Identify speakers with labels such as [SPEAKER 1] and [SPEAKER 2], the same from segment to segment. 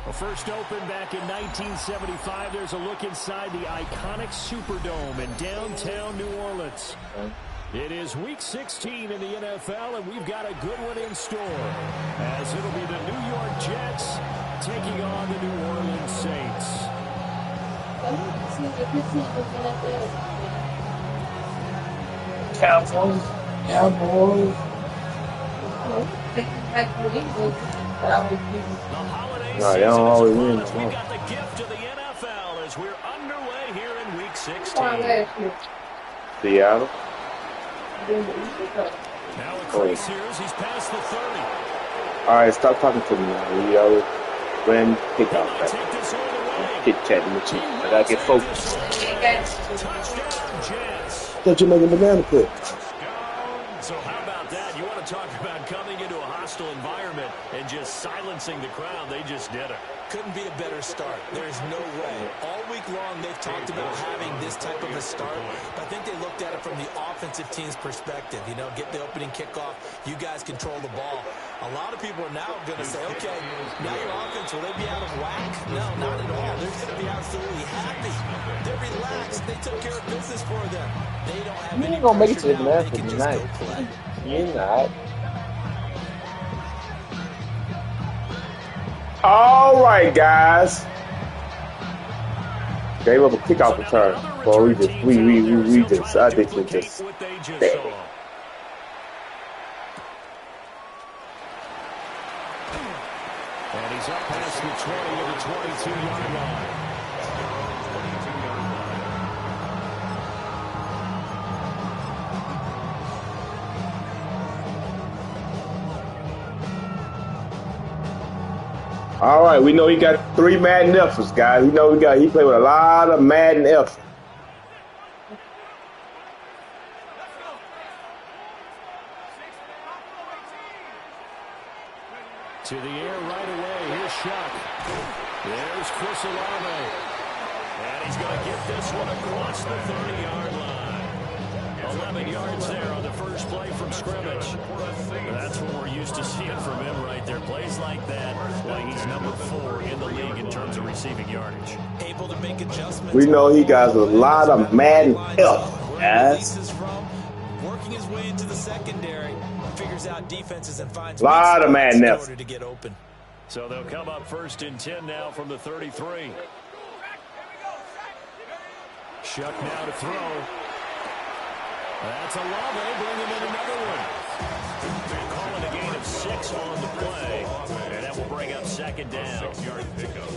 [SPEAKER 1] Well, first opened back in 1975. There's a look inside the iconic Superdome in downtown New Orleans. It is Week 16 in the NFL, and we've got a good one in store, as it'll be the New York Jets taking on the New Orleans Saints.
[SPEAKER 2] Cowboys.
[SPEAKER 1] No, they don't always win. We've got the gift of the NFL as we're underway here in Week 16.
[SPEAKER 2] Seattle.
[SPEAKER 1] Now a crease here as he's past the 30.
[SPEAKER 2] All right, stop talking to me now. We always ran kickoff. Chit chatting with you. I gotta get focused.
[SPEAKER 1] Touchdown, Jets.
[SPEAKER 2] Thought you making banana pit.
[SPEAKER 1] So how about that? You want to talk about coming into a hostile environment and just silencing the crowd? They just did it.
[SPEAKER 3] Couldn't be a better start. There's no way. All week long, they've talked about having this type of a start, but I think they looked at it from the offensive team's perspective. You know, get the opening kickoff. You guys control the ball. A lot of people are now going to say, okay, now your offense, will they be out of whack? No, not at all. They're going to be absolutely happy. They're relaxed. They took care of business for them. They don't have any
[SPEAKER 2] gonna make it to the
[SPEAKER 3] pressure now.
[SPEAKER 2] match
[SPEAKER 3] They can just
[SPEAKER 2] tonight.
[SPEAKER 3] go play.
[SPEAKER 2] You're not. All right, guys. Gave up a kickoff return. Well, I think we just stayed.
[SPEAKER 1] And he's up past the 20 to the 22-yard line.
[SPEAKER 2] All right, we know he got 3 Madden efforts, guys. We know he played with a lot of Madden effort.
[SPEAKER 1] To the air right away. Here's Shuck. There's Chris Olave. And he's going to get this one across the 30-yard line. 11 yards there on the first play from scrimmage. That's what we're used to seeing from him right there. Plays like that. Why he's number 4 in the league in terms of receiving yardage.
[SPEAKER 3] Able to make adjustments.
[SPEAKER 2] We know he got a lot of Madden effort, guys.
[SPEAKER 3] Working his way into the secondary, figures out defenses and finds
[SPEAKER 2] a lot of Madden
[SPEAKER 3] in
[SPEAKER 2] effort
[SPEAKER 3] order to get open.
[SPEAKER 1] So they'll come up 1st and 10 now from the 33. Shuck now to throw. That's Olave, bring him in another one. They're calling a gain of 6 on the play, and that will bring up 2nd down.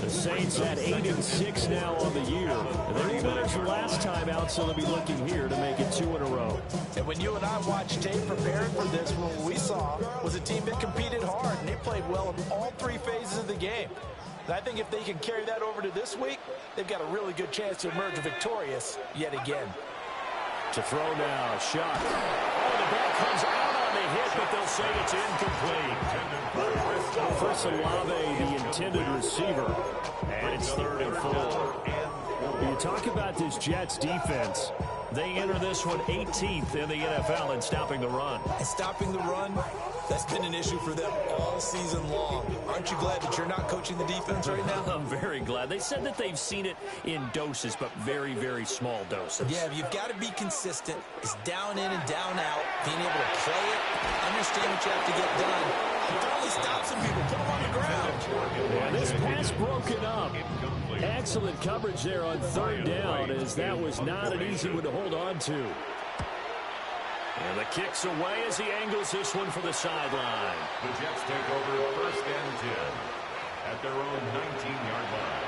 [SPEAKER 1] The Saints had 8 and 6 now on the year. They managed the last time out, so they'll be looking here to make it 2 in a row.
[SPEAKER 3] And when you and I watched tape preparing for this, what we saw was a team that competed hard, and they played well in all 3 phases of the game. And I think if they can carry that over to this week, they've got a really good chance to emerge victorious yet again.
[SPEAKER 1] To throw now, shot. Oh, the ball comes out on the hit, but they'll say it's incomplete. Chris Olave, the intended receiver, and it's 3rd and 4. When you talk about this Jets defense, they enter this one 18th in the NFL in stopping the run.
[SPEAKER 3] And stopping the run, that's been an issue for them all season long. Aren't you glad that you're not coaching the defense right now?
[SPEAKER 1] I'm very glad. They said that they've seen it in doses, but very, very small doses.
[SPEAKER 3] Yeah, you've got to be consistent. It's down in and down out. Being able to play it, understand what you have to get done. Finally stop some people, put them on the ground.
[SPEAKER 1] Yeah, this pass broken up. Excellent coverage there on 3rd down, as that was not an easy one to hold on to. And the kick's away as he angles this one for the sideline.
[SPEAKER 4] The Jets take over 1st and 10 at their own 19-yard line.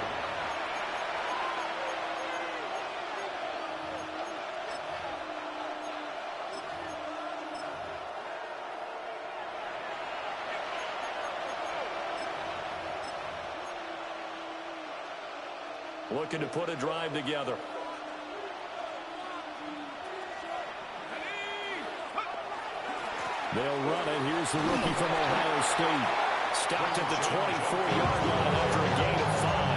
[SPEAKER 1] Looking to put a drive together. They'll run it. Here's the rookie from Ohio State. Stopped at the 24-yard line after a gain of 5.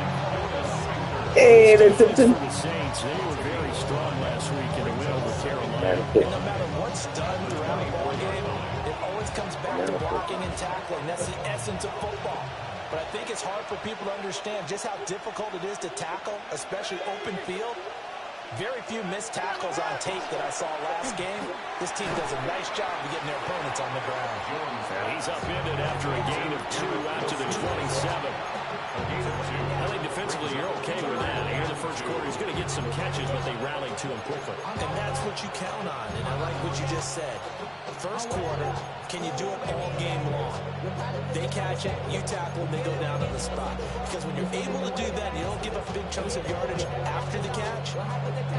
[SPEAKER 2] Hey,
[SPEAKER 1] the Saints, they were very strong last week in the win over Carolina.
[SPEAKER 3] And no matter what's done throughout a ball game, it always comes back to blocking and tackling. That's the essence of football. but I think it's hard for people to understand just how difficult it is to tackle, especially open field. Very few missed tackles on tape that I saw last game. This team does a nice job of getting their opponents on the ground.
[SPEAKER 1] He's upended after a gain of 2 out to the 27. I think defensively you're okay with that. Here in the first quarter, he's going to get some catches, but they rallied to him quickly.
[SPEAKER 3] And that's what you count on, and I like what you just said. First quarter, can you do it all game long? They catch it, you tackle, and they go down on the spot. Because when you're able to do that, and you don't give up big chunks of yardage after the catch,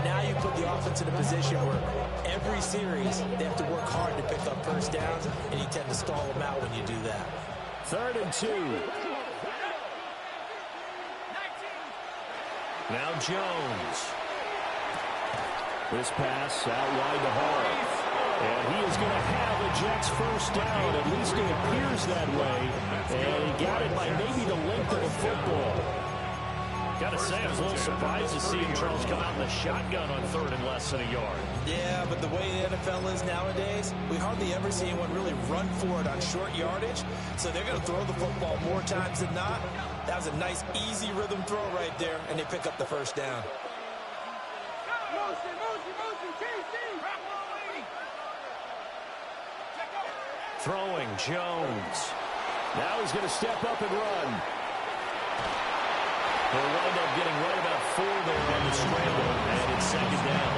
[SPEAKER 3] now you put the offense in a position where every series they have to work hard to pick up first downs, and you tend to stall them out when you do that.
[SPEAKER 1] 3rd and 2. Now Jones. This pass out wide to Hall. And he is going to have a Jets first down. At least it appears that way. And he got it by maybe the length of a football. Got to say, I was a little surprised to see Charles come out in the shotgun on 3rd and less than a yard.
[SPEAKER 3] Yeah, but the way the NFL is nowadays, we hardly ever see anyone really run for it on short yardage. So they're going to throw the football more times than not. That was a nice, easy rhythm throw right there, and they pick up the first down.
[SPEAKER 1] Throwing Jones. Now he's going to step up and run. He'll wind up getting right about 4 there on the scramble, and it's 2nd down.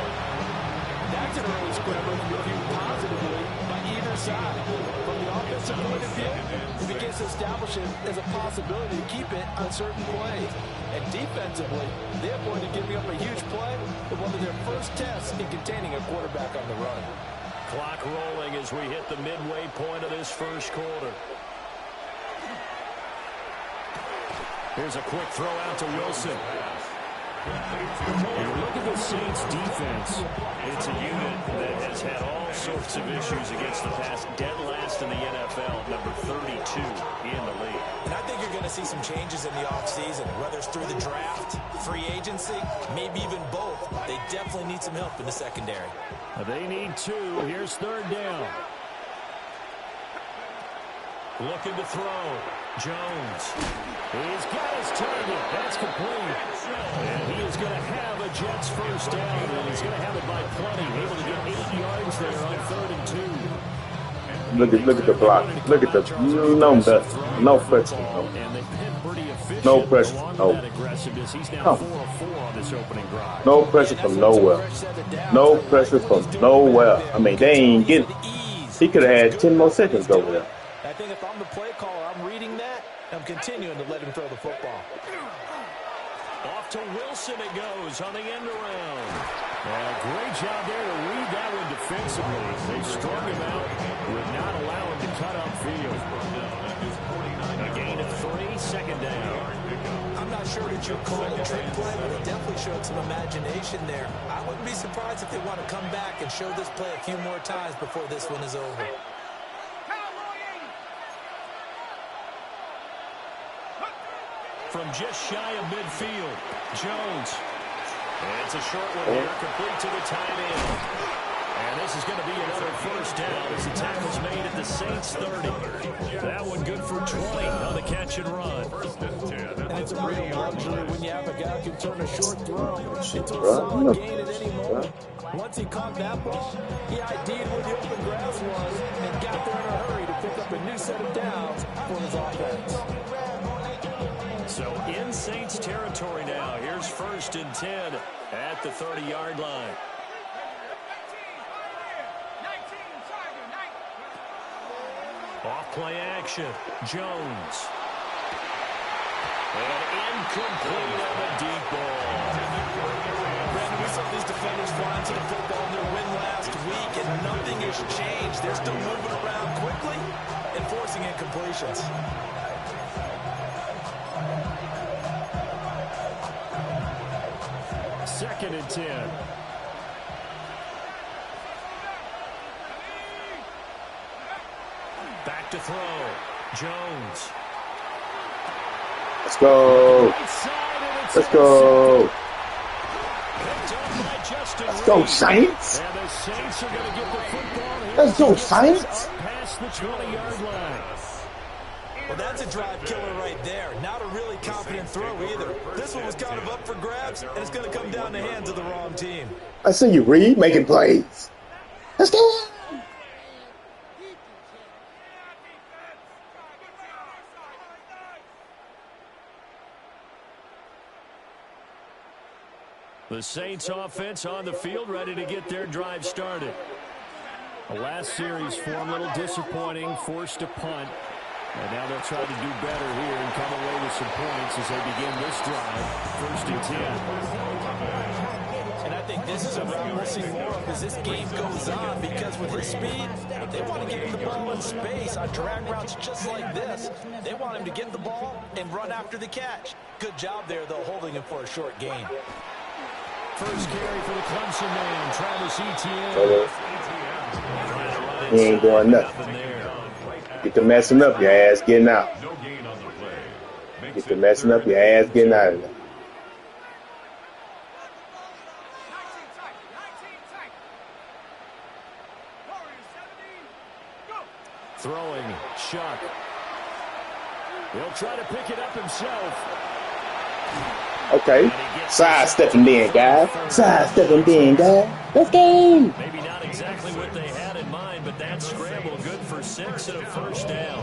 [SPEAKER 5] That's an early scramble reviewed positively by either side. From the offensive point of view, it begins to establish it as a possibility to keep it on certain plays. And defensively, they avoided giving up a huge play with one of their first tests in containing a quarterback on the run.
[SPEAKER 1] Clock rolling as we hit the midway point of this first quarter. Here's a quick throw out to Wilson. And look at the Saints defense. It's a unit that has had all sorts of issues against the pass. Dead last in the NFL, number 32 in the league.
[SPEAKER 3] And I think you're going to see some changes in the offseason, whether it's through the draft, free agency, maybe even both. They definitely need some help in the secondary.
[SPEAKER 1] They need 2. Here's 3rd down. Looking to throw. Jones. He's got his target. That's complete. And he is going to have a Jets first down, and he's going to have it by plenty. Able to get 8 yards there on 3rd and 2.
[SPEAKER 2] Look at the block. Look at the no pressure. No pressure. No. No pressure from nowhere. No pressure from nowhere. I mean, they ain't getting. He could have had 10 more seconds over there.
[SPEAKER 5] I think if I'm the play caller, I'm reading that. I'm continuing to let him throw the football.
[SPEAKER 1] Off to Wilson it goes on the end around. And a great job there to read that one defensively. They strung him out, would not allow him to cut upfield. A gain of 3, 2nd down.
[SPEAKER 3] I'm not sure that you'll call it a trick play, but it definitely showed some imagination there. I wouldn't be surprised if they want to come back and show this play a few more times before this one is over.
[SPEAKER 1] From just shy of midfield, Jones. And it's a short one here, complete to the tight end. And this is going to be another first down as the tackle's made at the Saints 30. That one good for 20 on the catch and run.
[SPEAKER 5] And it's a real luxury when you have a guy who can turn a short throw into a solid gain at any moment. Once he caught that ball, he ID'd where the open grass was and got there in a hurry to pick up a new set of downs for his offense.
[SPEAKER 1] So in Saints territory now. Here's 1st and 10 at the 30-yard line. Off play action. Jones. And incomplete on the deep ball.
[SPEAKER 3] Brandon, we saw these defenders flying to the football in their win last week, and nothing has changed. They're still moving around quickly and forcing incompletions.
[SPEAKER 1] 2nd and 10. Back to throw. Jones.
[SPEAKER 2] Let's go. Let's go. Let's go, Saints.
[SPEAKER 1] And the Saints are going to get the football here.
[SPEAKER 2] Let's go, Saints.
[SPEAKER 1] Past the 20-yard line.
[SPEAKER 3] Well, that's a drive killer right there. Not a really confident throw either. This one was kind of up for grabs, and it's going to come down the hands of the wrong team.
[SPEAKER 2] I see you, Reed, making plays. Let's go.
[SPEAKER 1] The Saints offense on the field, ready to get their drive started. The last series for them, a little disappointing, forced a punt. And now they'll try to do better here and come away with some points as they begin this drive. 1st and 10.
[SPEAKER 5] And I think this is a route we'll see more of as this game goes on, because with his speed, they want to get him the ball in space on drag routes just like this. They want him to get the ball and run after the catch. Good job there, though, holding him for a short gain.
[SPEAKER 1] First carry for the Clemson man, Travis Etienne.
[SPEAKER 2] He ain't doing nothing. Get to messing up, your ass getting out. Get to messing up, your ass getting out of there.
[SPEAKER 1] Throwing, Shuck. He'll try to pick it up himself.
[SPEAKER 2] Okay. Sidestepping then, guys. Sidestepping then, guys. Let's go.
[SPEAKER 1] Maybe not exactly what they had in mind, but that scramble good for 6 and a first down.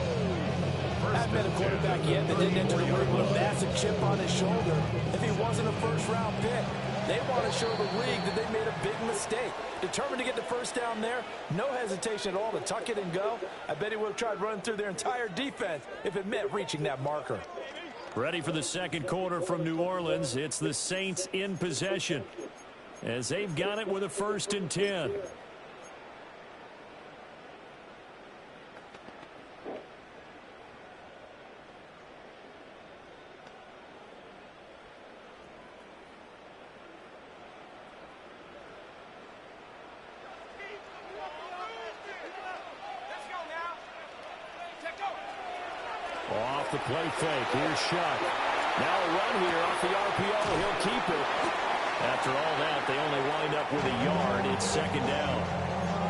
[SPEAKER 5] Hasn't been a quarterback yet that didn't enter the league with a massive chip on his shoulder. If he wasn't a first-round pick, they want to show the league that they made a big mistake. Determined to get the first down there, no hesitation at all to tuck it and go. I bet he would have tried running through their entire defense if it meant reaching that marker.
[SPEAKER 1] Ready for the second quarter from New Orleans. It's the Saints in possession as they've got it with a 1st and 10. Off the play fake. Here's Shuck. Now a run here off the RPO. He'll keep it. After all that, they only wind up with a yard. It's 2nd down.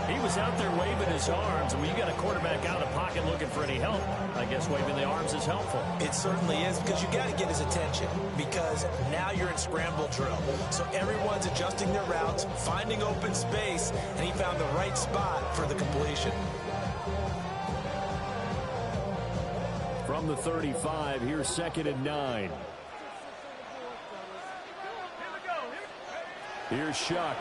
[SPEAKER 1] He was out there waving his arms. And when you got a quarterback out of pocket looking for any help, I guess waving the arms is helpful.
[SPEAKER 3] It certainly is, because you got to get his attention, because now you're in scramble drill. So everyone's adjusting their routes, finding open space, and he found the right spot for the completion.
[SPEAKER 1] From the 35, here's 2nd and 9. Here's Shuck.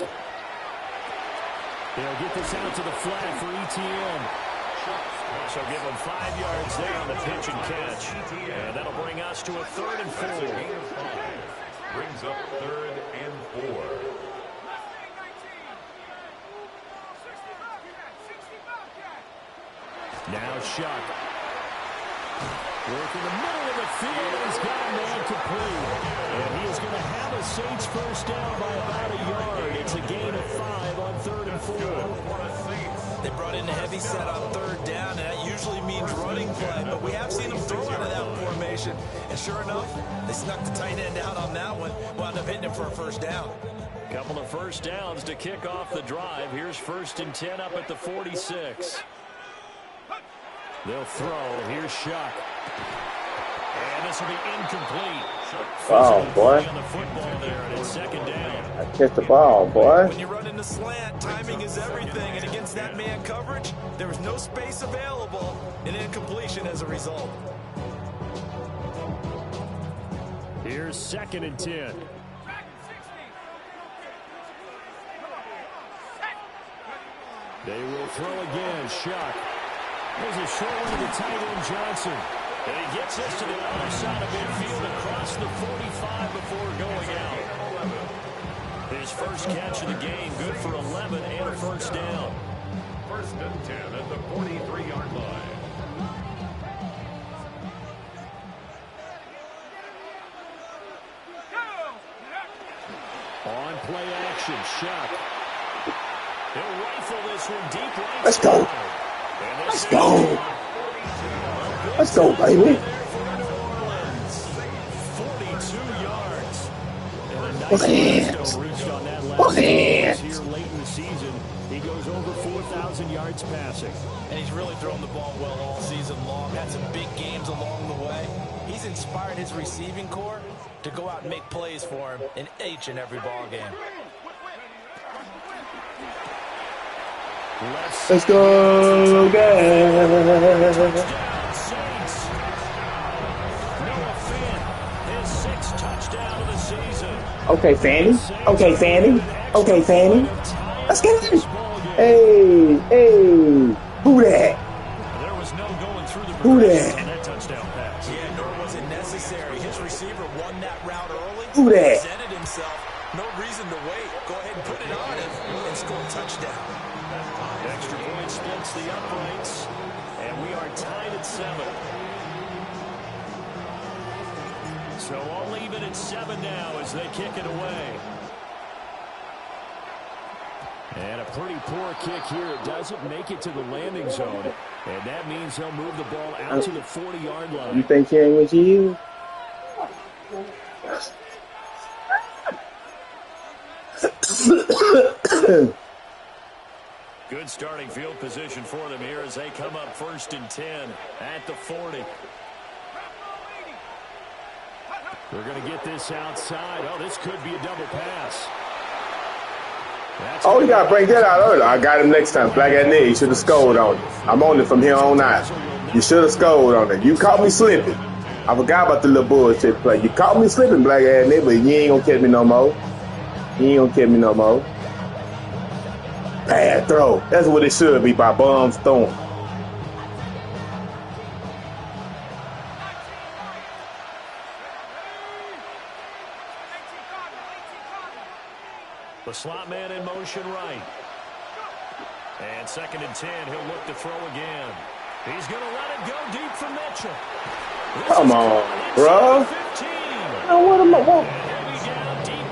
[SPEAKER 1] They'll get this out to the flat for Etienne. So give him 5 yards there on the pitch and catch. And that'll bring us to a 3rd and 4.
[SPEAKER 4] Brings up 3rd and 4.
[SPEAKER 1] Now Shuck. Work in the middle of the field. He's got a man complete. And he is going to have a Saints first down by about a yard. It's a gain of 5 on 3rd and 4.
[SPEAKER 3] They brought in a heavy set on 3rd down, and that usually means running play. But we have seen them throw out of that formation. And sure enough, they snuck the tight end out on that one. Wound up hitting him for a first down.
[SPEAKER 1] Couple of first downs to kick off the drive. Here's 1st and 10 up at the 46. They'll throw. Here's Shuck. And this will be incomplete.
[SPEAKER 2] Wow, boy.
[SPEAKER 1] On the football there, and it's 2nd down.
[SPEAKER 2] I catch the ball, boy.
[SPEAKER 3] When you run in the slant, timing is everything. And against that man coverage, there was no space available. An incompletion as a result.
[SPEAKER 1] Here's 2nd and 10. They will throw again. Shuck. There's a short one to the tight end, Johnson. And he gets this to the other side of midfield across the 45 before going out. His first catch of the game, good for 11 and a first down.
[SPEAKER 4] 1st and 10 at the 43-yard line.
[SPEAKER 1] On play action, Shuck. He'll rifle this one deep right.
[SPEAKER 2] Let's go. Let's go. Let's go, baby.
[SPEAKER 1] 42 yards.
[SPEAKER 2] Both hands. Both hands.
[SPEAKER 1] Here late in the season, he goes over 4,000 yards passing.
[SPEAKER 5] And he's really thrown the ball well all season long. Had some big games along the way. He's inspired his receiving corps to go out and make plays for him in each and every ball game.
[SPEAKER 2] Let's go, guys. Okay, Fanny. Okay, Fanny. Okay, Fanny. Let's get it. Hey, hey. Who that?
[SPEAKER 1] There was no going through the
[SPEAKER 2] Who that?
[SPEAKER 1] on that touchdown pass.
[SPEAKER 3] Yeah, nor was it necessary. His receiver won that route early.
[SPEAKER 2] Who that?
[SPEAKER 3] Presented himself. No reason to wait. Go ahead and put it on him and score a touchdown.
[SPEAKER 1] Extra point splits the uprights, and we are tied at 7. So all even at 7 now as they kick it away. And a pretty poor kick here. It doesn't make it to the landing zone. And that means they'll move the ball out to the 40-yard line.
[SPEAKER 2] You think Karen was you?
[SPEAKER 1] Good starting field position for them here as they come up 1st and 10 at the 40. They're going to get this outside. Oh, this could be a double pass.
[SPEAKER 2] Oh, you got to break that out early. I got him next time. Blackazznigg, you should have scored on it. I'm on it from here on out. You should have scored on it. You caught me slipping. I forgot about the little bullshit play. You caught me slipping, Blackazznigg, but you ain't going to catch me no more. You ain't going to catch me no more. Bad throw. That's what it should be by Bums throwing.
[SPEAKER 1] The slot man in motion right. And 2nd and 10, he'll look to throw again. He's going to let it go deep for Mitchell.
[SPEAKER 2] Come on, bro. Now what am I want?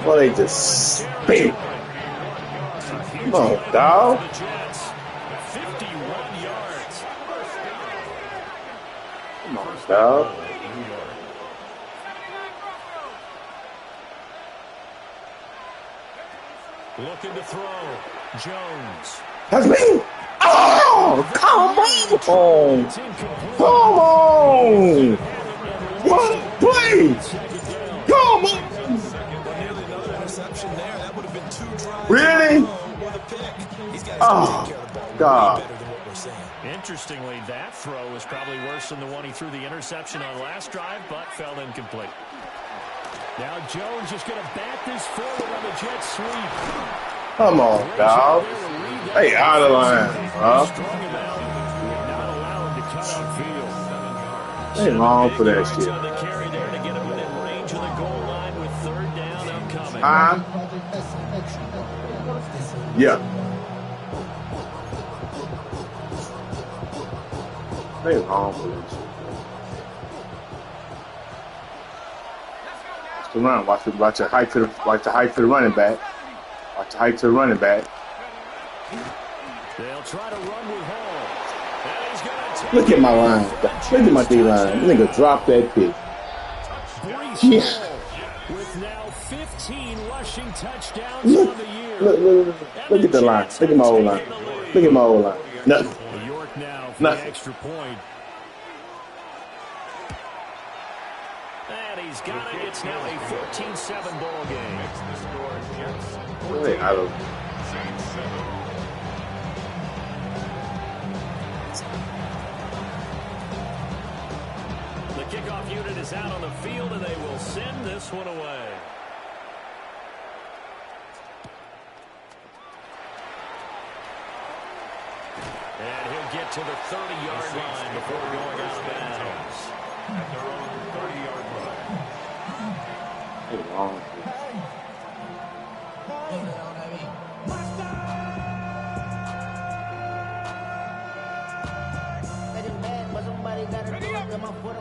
[SPEAKER 2] Well, they just spit. Come on, dog.
[SPEAKER 1] 51 yards.
[SPEAKER 2] Come on, dog.
[SPEAKER 1] Looking to throw. Jones.
[SPEAKER 2] That's me. Oh, come on. Come on. What play? Come on. Really? Oh, God.
[SPEAKER 1] Interestingly, that throw is probably worse than the one he threw the interception on last drive, but fell incomplete. Now Jones is going to bat this forward on the jet sweep.
[SPEAKER 2] Come on, dog. Hey, out of line, bro. Ain't wrong for that shit. Huh? Yeah. Ain't wrong for that shit. Watch the run. Watch the height to the running back. Watch the height to the running back.
[SPEAKER 1] They'll try to run with Hall.
[SPEAKER 2] Look at my line. Look at my D-line. Nigga drop that pick. Yeah.
[SPEAKER 1] With now 15 rushing touchdowns
[SPEAKER 2] Look,
[SPEAKER 1] on the year.
[SPEAKER 2] look at the line. Look at my old line. Look at my old line. Nothing.
[SPEAKER 1] York now for
[SPEAKER 2] Nothing.
[SPEAKER 1] the extra point. And he's got it. It's now a 14-7 ball game.
[SPEAKER 2] Hey, I don't.
[SPEAKER 1] The kickoff unit is out on the field, and they will send this one away. And he'll get to the 30-yard line before going out of bounds.
[SPEAKER 4] At their own 30-yard line.
[SPEAKER 2] Hey, wrong.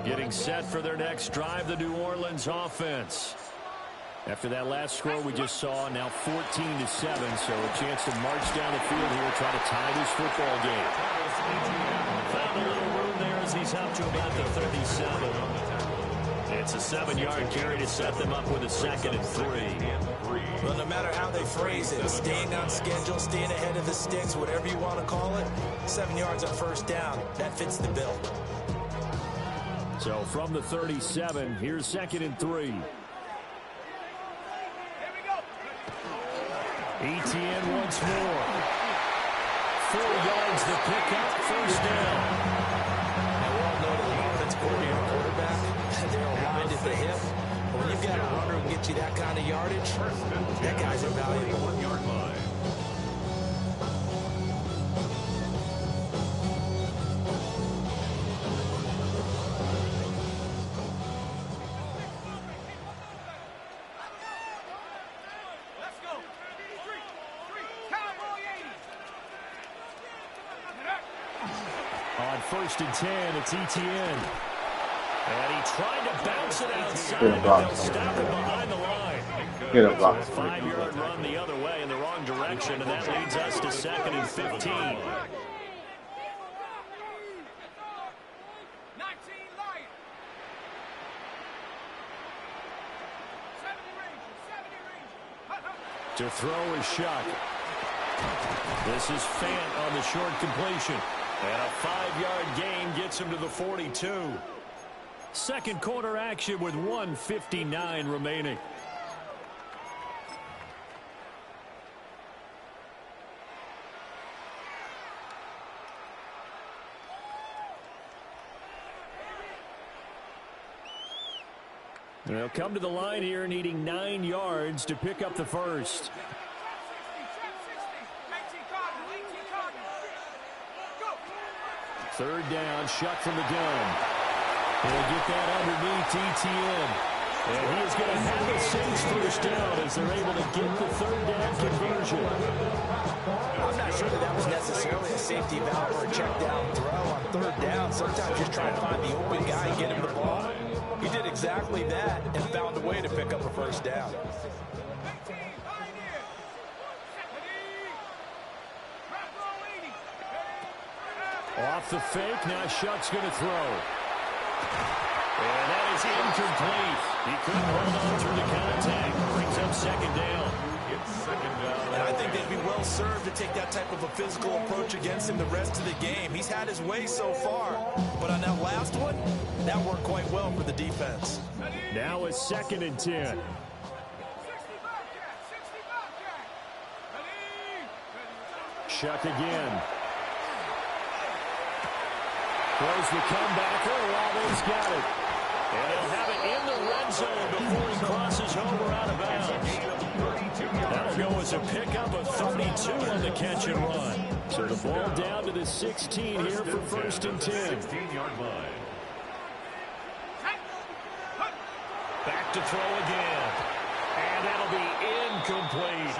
[SPEAKER 1] Getting set for their next drive, the New Orleans offense. After that last score we just saw, now 14-7, so a chance to march down the field here, try to tie this football game. Found a little room there as he's up to about the 37. It's a 7-yard carry to set them up with a 2nd and 3.
[SPEAKER 3] Well, no matter how they phrase it, staying on schedule, staying ahead of the sticks, whatever you want to call it, 7 yards on first down, that fits the bill.
[SPEAKER 1] So from the 37, here's 2nd and 3. ETN once more. 4 yards to pick up, first down.
[SPEAKER 3] Now, we all know that the offense coordinator and quarterback, they're aligned at the hip. But when you've got a runner who can get you that kind of yardage, that guy's invaluable.
[SPEAKER 4] 1-yard line.
[SPEAKER 1] On 1st and 10, it's ETN. And he tried to bounce it outside, but they'll stop him behind the line.
[SPEAKER 2] Get a block.
[SPEAKER 1] 5-yard run the other way in the wrong direction, and that leads us to 2nd and 15. To throw is Shuck. This is Fant on the short completion. And a 5-yard gain gets him to the 42. Second quarter action with 1:59 remaining. They'll come to the line here needing 9 yards to pick up the first. Third down, Shuck from the gun. He'll get that underneath ETN. And he is going to have a 6 first down as they're able to get the third down conversion.
[SPEAKER 3] I'm not sure that was necessarily a safety valve or a check down throw on third down. Sometimes just try to find the open guy and get him the ball. He did exactly that and found a way to pick up a first down.
[SPEAKER 1] Off the fake, now Shuck's going to throw. And that is incomplete. He couldn't hold on through the contact. Brings up 2nd down.
[SPEAKER 4] It's 2nd down.
[SPEAKER 3] And I think they'd be well served to take that type of a physical approach against him the rest of the game. He's had his way so far. But on that last one, that worked quite well for the defense.
[SPEAKER 1] Now it's 2nd and 10. Shuck again. Throws the comebacker. Almost got it. And he'll have it in the red zone before he crosses over out of bounds. That'll go as a pickup of 32 on the catch and run. So the ball down to the 16 here for 1st and 10.
[SPEAKER 4] 16-yard line.
[SPEAKER 1] Back to throw again. And that'll be incomplete.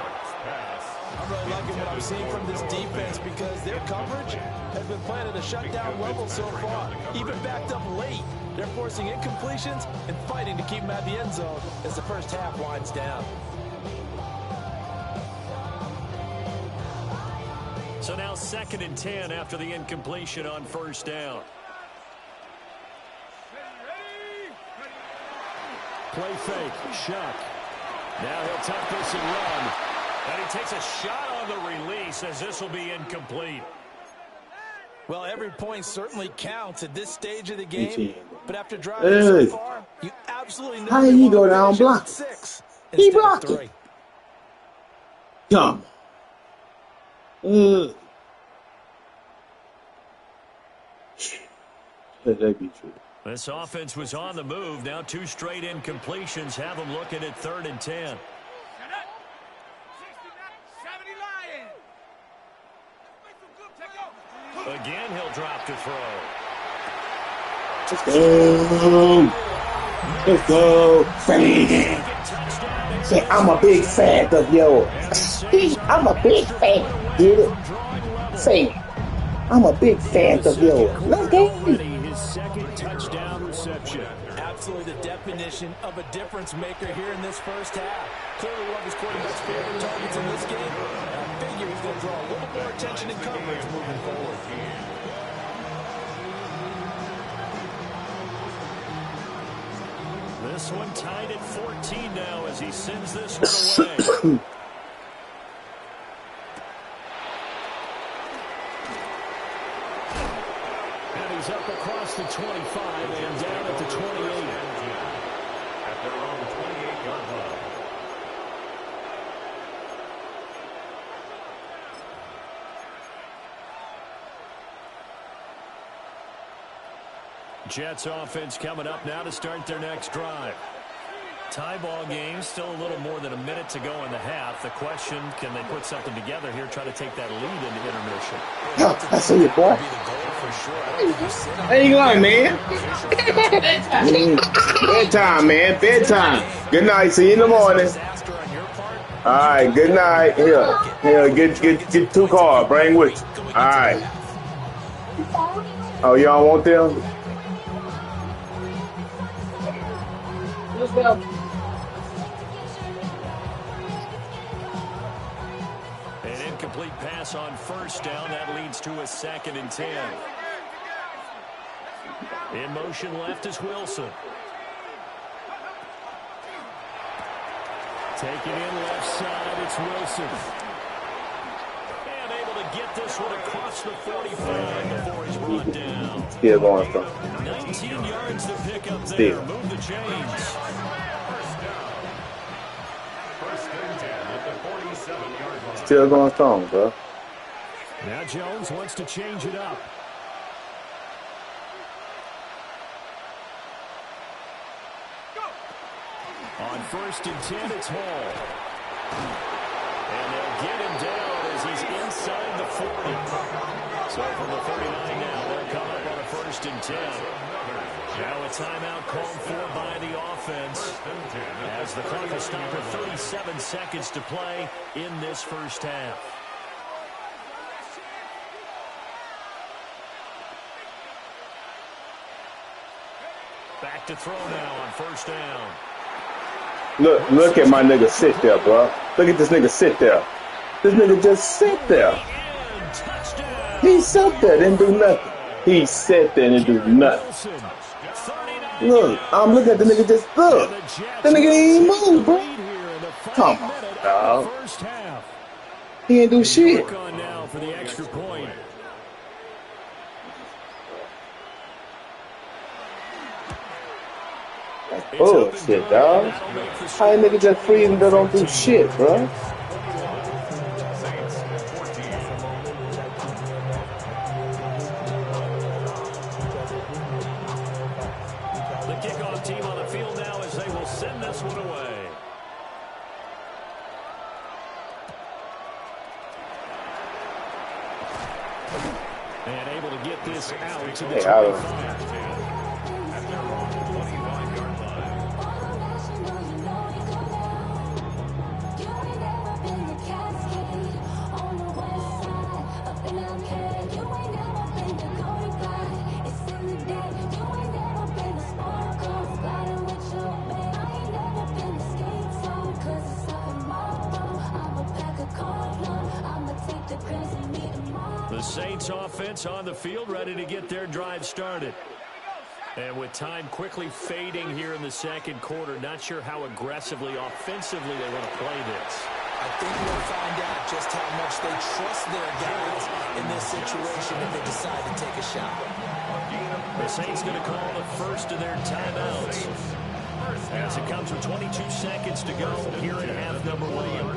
[SPEAKER 5] I'm really liking what I'm seeing from this defense because their coverage has been playing at a shutdown level so far. Even backed up late, they're forcing incompletions and fighting to keep them at the end zone as the first half winds down.
[SPEAKER 1] So now 2nd and 10 after the incompletion on first down. Play fake, Shuck. Now he'll tuck this and run. And he takes a shot on the release as this will be incomplete.
[SPEAKER 5] Well, every point certainly counts at this stage of the game.
[SPEAKER 2] 18.
[SPEAKER 5] But after driving so far, you absolutely know
[SPEAKER 2] How did he go down block?
[SPEAKER 5] 6
[SPEAKER 2] He blocked it.
[SPEAKER 5] 3.
[SPEAKER 2] Come. That be true.
[SPEAKER 1] This offense was on the move. Now 2 straight incompletions have them looking at 3rd and 10. Again, he'll drop to throw.
[SPEAKER 2] Let's go. Let's go. Fan. Say, I'm a big fan of yours. I'm a big fan. Get it? Say, I'm a big fan of yours. Let's go.
[SPEAKER 1] His 2nd touchdown reception.
[SPEAKER 5] Absolutely the definition of a difference maker here in this first half. Clearly one of his quarterback's favorite targets in this game. I figure he's going to draw a little more attention and coverage moving forward.
[SPEAKER 1] this one tied at 14 now as he sends this one away. And he's up across the 25 and down at the 28.
[SPEAKER 4] At their own 28-yard line.
[SPEAKER 1] Jets offense coming up now to start their next drive. Tie ball game, still a little more than a minute to go in the half. The question, can they put something together here, try to take that lead into intermission?
[SPEAKER 6] I see you, boy. I ain't lying, man. Bedtime, man. Bedtime. Good night. See you in the morning. All right. Good night. Here. Get 2 cars. Bring with you. All right. Oh, y'all want them?
[SPEAKER 1] An incomplete pass on first down. That leads to a 2nd and 10. In motion left is Wilson. Taking in left side, it's Wilson. And able to get this one across the 45 before he's brought down.
[SPEAKER 6] Still going strong.
[SPEAKER 1] 19 yards to pick up there. Move the chains.
[SPEAKER 4] First and 10 at the 47-yard line.
[SPEAKER 6] Still going strong, bro.
[SPEAKER 1] Now Jones wants to change it up. On first and 10, it's Hall. And they'll get him down as he's inside the 40. So from the 39 now, they'll come up on a first and 10. Now a timeout called for by the offense as the clock will stop at 37 seconds to play in this first half. Back to throw now on first down.
[SPEAKER 6] Look at my nigga sit there, bro. Look at this nigga sit there. This nigga just sit there. He sat there, didn't do nothing. He sat there and didn't do nothing. Look, I'm looking at the nigga just look. The nigga ain't move, bro. Come on, dog. He ain't do shit.
[SPEAKER 1] Now for the extra point.
[SPEAKER 6] Bullshit, dog. How you nigga just freeze and they don't do shit, bro?
[SPEAKER 1] The kickoff team on the field now as they will send this one away. And able to get this out to the 25. The Saints offense on the field ready to get their drive started. And with time quickly fading here in the second quarter, not sure how aggressively, offensively they want to play this.
[SPEAKER 3] I think we'll find out just how much they trust their guys in this situation if they decide to take a shot.
[SPEAKER 1] The Saints going to call the first of their timeouts as it comes with 22 seconds to go here in half number 1.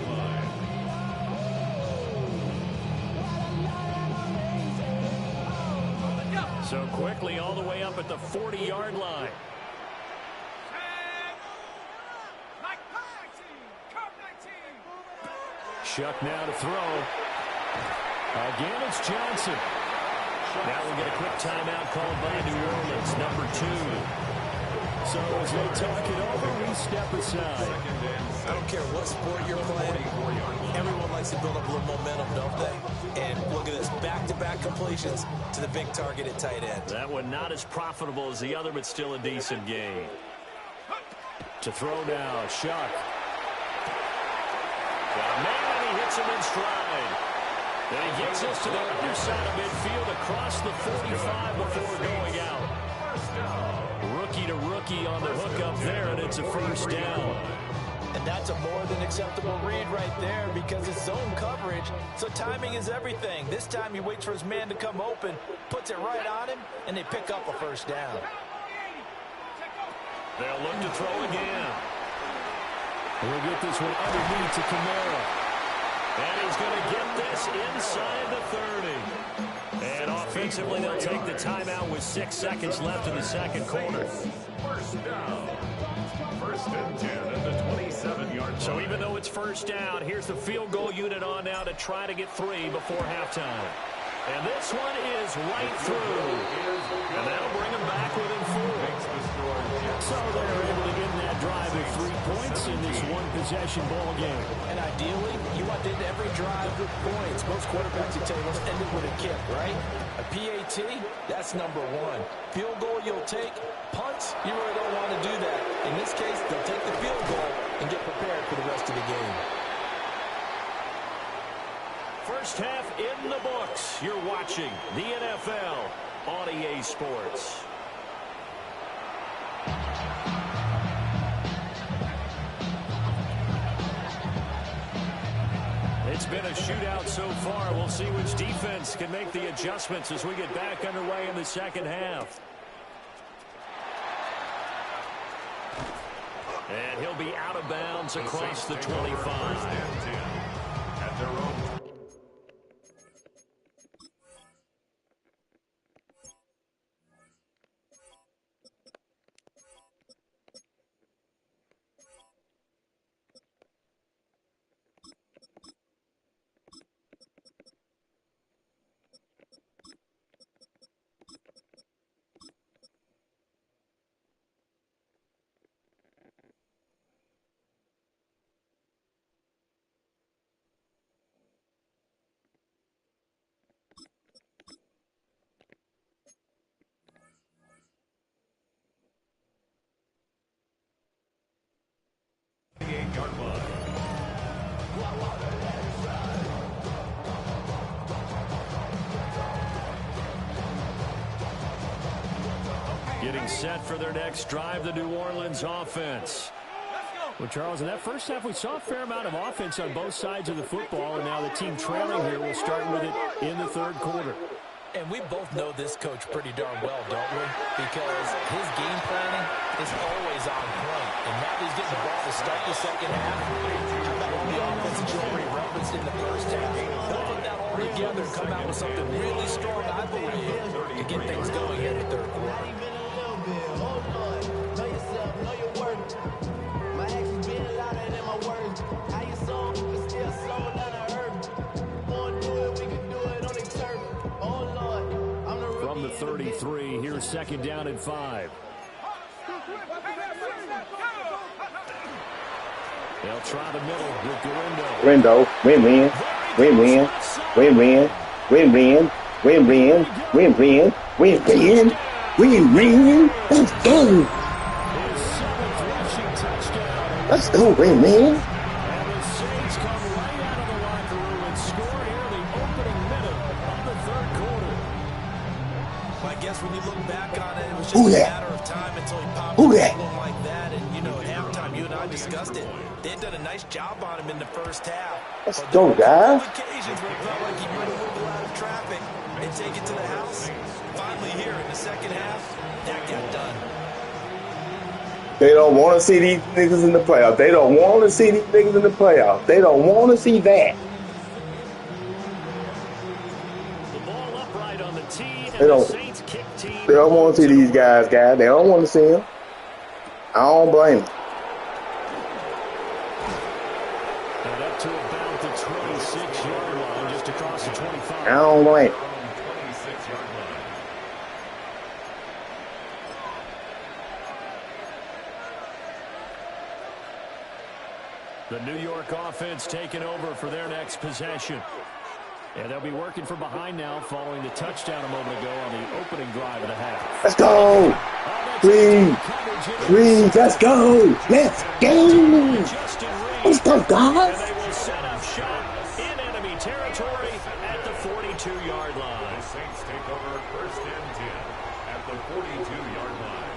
[SPEAKER 1] So quickly all the way up at the 40-yard line. Shuck now to throw. Again, it's Johnson. Now we'll get a quick timeout called by New Orleans, number 2. So as they talk it over, we step aside.
[SPEAKER 3] I don't care what sport you're playing. Everyone likes to build up a little momentum, don't they? And look at this, back-to-back completions to the big target at tight end.
[SPEAKER 1] That one not as profitable as the other, but still a decent game. To throw now, Shuck. Got a man, and he hits him in stride. Then he gets us to the other side of midfield across the 45 before going out. Rookie to rookie on the hook up there, and it's a first down.
[SPEAKER 5] And that's a more than acceptable read right there because it's zone coverage, so timing is everything. This time he waits for his man to come open, puts it right on him, and they pick up a first down.
[SPEAKER 1] They'll look to throw again. We'll get this one underneath to Kamara. And he's going to get this inside the 30. And offensively, they'll take the timeout with 6 seconds left in the second quarter.
[SPEAKER 4] First down. First and 10 at the 27-yard line.
[SPEAKER 1] So even though it's first down, here's the field goal unit on now to try to get 3 before halftime. And this one is right through. And that'll bring them back within 4. So they're able to get in that drive with 3 points in this one-possession ball game.
[SPEAKER 5] And ideally, you want to end every drive with points. Most quarterbacks would tell you, let's end it with a kick, right? A PAT, that's number 1. Field goal you'll take. Punts, you really don't want to do that. In this case, they'll take the field goal and get prepared for the rest of the game.
[SPEAKER 1] First half in the books. You're watching the NFL on EA Sports. It's been a shootout so far. We'll see which defense can make the adjustments as we get back underway in the second half. And he'll be out of bounds across the 25.
[SPEAKER 4] At their own.
[SPEAKER 1] Getting set for their next drive, the New Orleans offense. Well, Charles, in that first half, we saw a fair amount of offense on both sides of the football, and now the team trailing here will start with it in the third quarter.
[SPEAKER 5] And we both know this coach pretty darn well, don't we? Because his game planning is always on point. And now he's getting the ball to start the second half. How about all the offense that you already referenced in the first half? They'll put that all together and come out with something really strong, I believe, to get things going here in the third quarter.
[SPEAKER 1] From the 33, here's second down and 5. They'll try the middle with Galindo.
[SPEAKER 6] Window, win-win, win-win, win-win, win-win, win-win, win-win, win-win, win-win. Let's go.
[SPEAKER 1] His 7th rushing touchdown.
[SPEAKER 6] Let's go, win-win.
[SPEAKER 1] And the Saints come right out of the locker room and score here in the opening minute of the third quarter.
[SPEAKER 5] I guess when you look back on it, it was just a matter of time until he popped up like that. And, you know, at halftime, you and I discussed it. They had done a nice job on him in the first half.
[SPEAKER 6] Let's go, guys.
[SPEAKER 5] Occasions where it felt like he might have moved out of traffic and take it to the house. Finally here in the second half, that got done.
[SPEAKER 6] They don't want to see these niggas in the playoffs. They don't want to see these niggas in the playoffs. They don't want to see that.
[SPEAKER 1] The ball upright on the tee, and
[SPEAKER 6] They don't.
[SPEAKER 1] the Saints kick team.
[SPEAKER 6] They don't want to see these guys. They don't want to see them. I don't blame them.
[SPEAKER 1] And up to about the 26-yard line, just across the 25.
[SPEAKER 6] I don't blame them.
[SPEAKER 4] 26-yard line.
[SPEAKER 1] The New York offense taking over for their next possession. And they'll be working from behind now following the touchdown a moment ago on the opening drive of the half.
[SPEAKER 6] Let's go. Please, let's go. Let's go. Let's go, guys.
[SPEAKER 1] And they will set up shop in enemy territory at the 42-yard line.
[SPEAKER 4] The Saints take over first and 10 at the 42-yard line.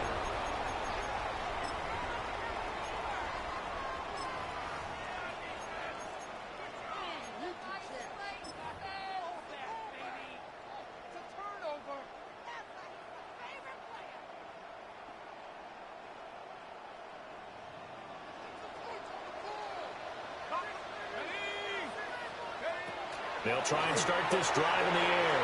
[SPEAKER 1] They'll try and start this drive in the air.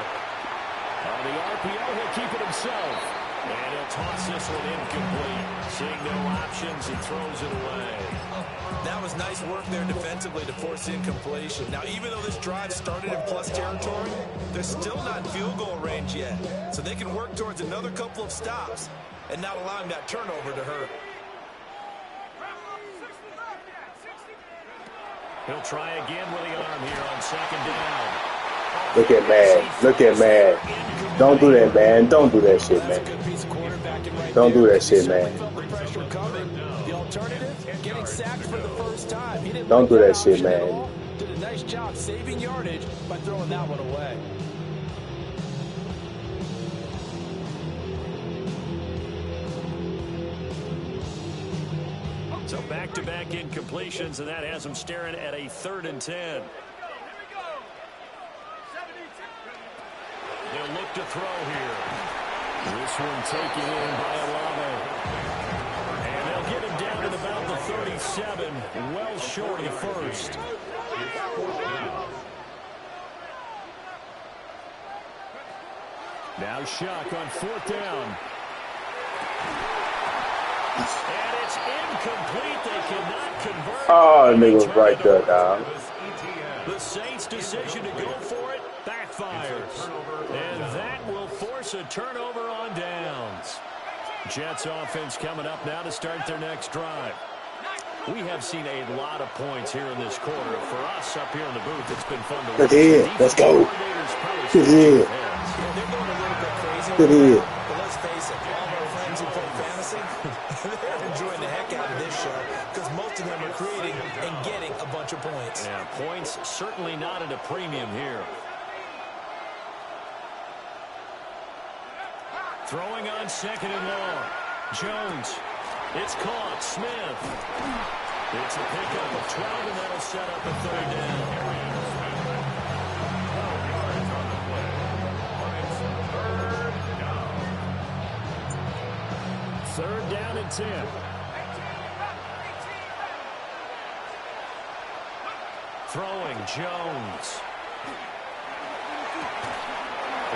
[SPEAKER 1] On the RPO, he'll keep it himself. And he'll toss this one incomplete. Seeing no options, he throws it away.
[SPEAKER 3] That was nice work there defensively to force incompletion. Now, even though this drive started in plus territory, they're still not in field goal range yet. So they can work towards another couple of stops and not allowing that turnover to hurt.
[SPEAKER 1] He'll try again with the arm here on second down.
[SPEAKER 6] Look at man. Look at man. Don't do that, man. Don't do that shit, man. Don't do that shit, man.
[SPEAKER 5] The alternative, getting sacked for the first time. He didn't
[SPEAKER 6] Don't do that shit, man.
[SPEAKER 5] Did a nice job saving yardage by throwing that one away.
[SPEAKER 1] So back-to-back incompletions, and that has him staring at a 3rd and 10. They'll look to throw here. This one taken in by Olave. And they'll get him down at about the 37, well short of the first. Now Shuck on 4th down. And it's incomplete. They cannot convert.
[SPEAKER 6] Oh, nigga, right there, dog.
[SPEAKER 1] The Saints' decision to go for it backfires. And that will force a turnover on downs. Jets offense coming up now to start their next drive. We have seen a lot of points here in this quarter. For us up here in the booth, it's been fun to watch.
[SPEAKER 6] Look here. Let's go. Look here. Look here.
[SPEAKER 3] But let's face it, all of our friends who play fantasy, they're enjoying the heck out of this show because most of them are creating and getting a bunch of points.
[SPEAKER 1] Yeah, points certainly not at a premium here. Throwing on 2nd and long. Jones. It's caught. Smith. It's a pickup of 12, and that'll set up a 3rd down. 3rd down and 10. Throwing Jones.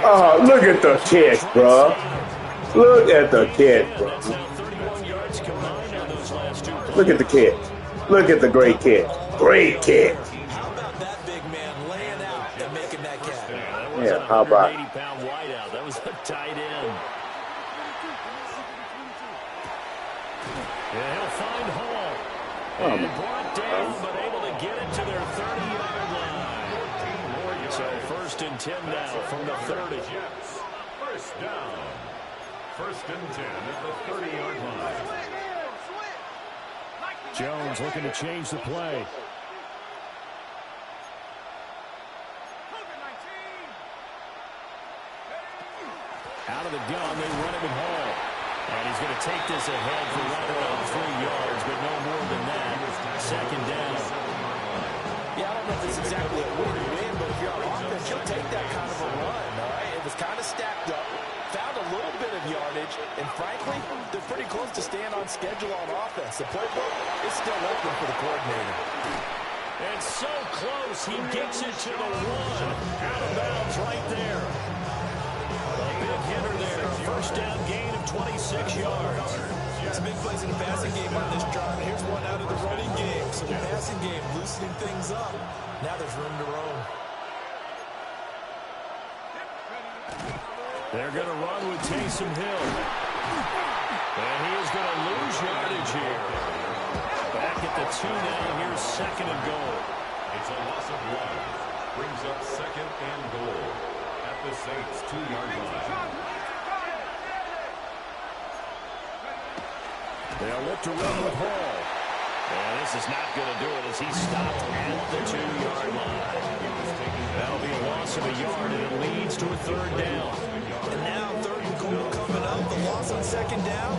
[SPEAKER 6] Oh, look at the kick, bro. Look at the kick, bro. Look at the kick. Look at the great kick. Great kick.
[SPEAKER 3] How about that big man laying out and making that catch?
[SPEAKER 6] Yeah, how about?
[SPEAKER 1] 180-pound wideout. That was a tight end. Yeah, he'll find Hall. And brought down, but able to get it to their 30-yard line. So 1st and 10 now from the 30.
[SPEAKER 4] First down. 1st and 10 at the 30-yard line.
[SPEAKER 1] Jones looking to change the play. Out of the gun, they run it with Hall. And he's going to take this ahead for right around 3 yards, but no more than that. 2nd down.
[SPEAKER 5] Yeah, I don't know if it's exactly a win-win, but if you're on offense, you'll take that kind of a run, all right? It was kind of stacked up, found a little bit of yardage, and frankly, they're pretty close to staying on schedule on offense. The playbook is still open for the coordinator.
[SPEAKER 1] And so close, he gets it to the 1. Out of bounds right there. A big hitter there. 1st down gain of 26 yards.
[SPEAKER 3] Some big plays in the passing game on this drive. Here's one out of the running game. So the passing game loosening things up. Now there's room to roam.
[SPEAKER 1] They're going to run with Taysom Hill. And he is going to lose yardage here. Back at the 2 now. Here's 2nd and goal.
[SPEAKER 4] It's a loss of 1. Brings up 2nd and goal at the Saints' 2-yard line.
[SPEAKER 1] They'll look to run with Hall. And this is not going to do it as he stopped at the 2-yard line. That'll be a loss of a yard, and it leads to a 3rd down.
[SPEAKER 3] And now 3rd and goal coming up. The loss on 2nd down.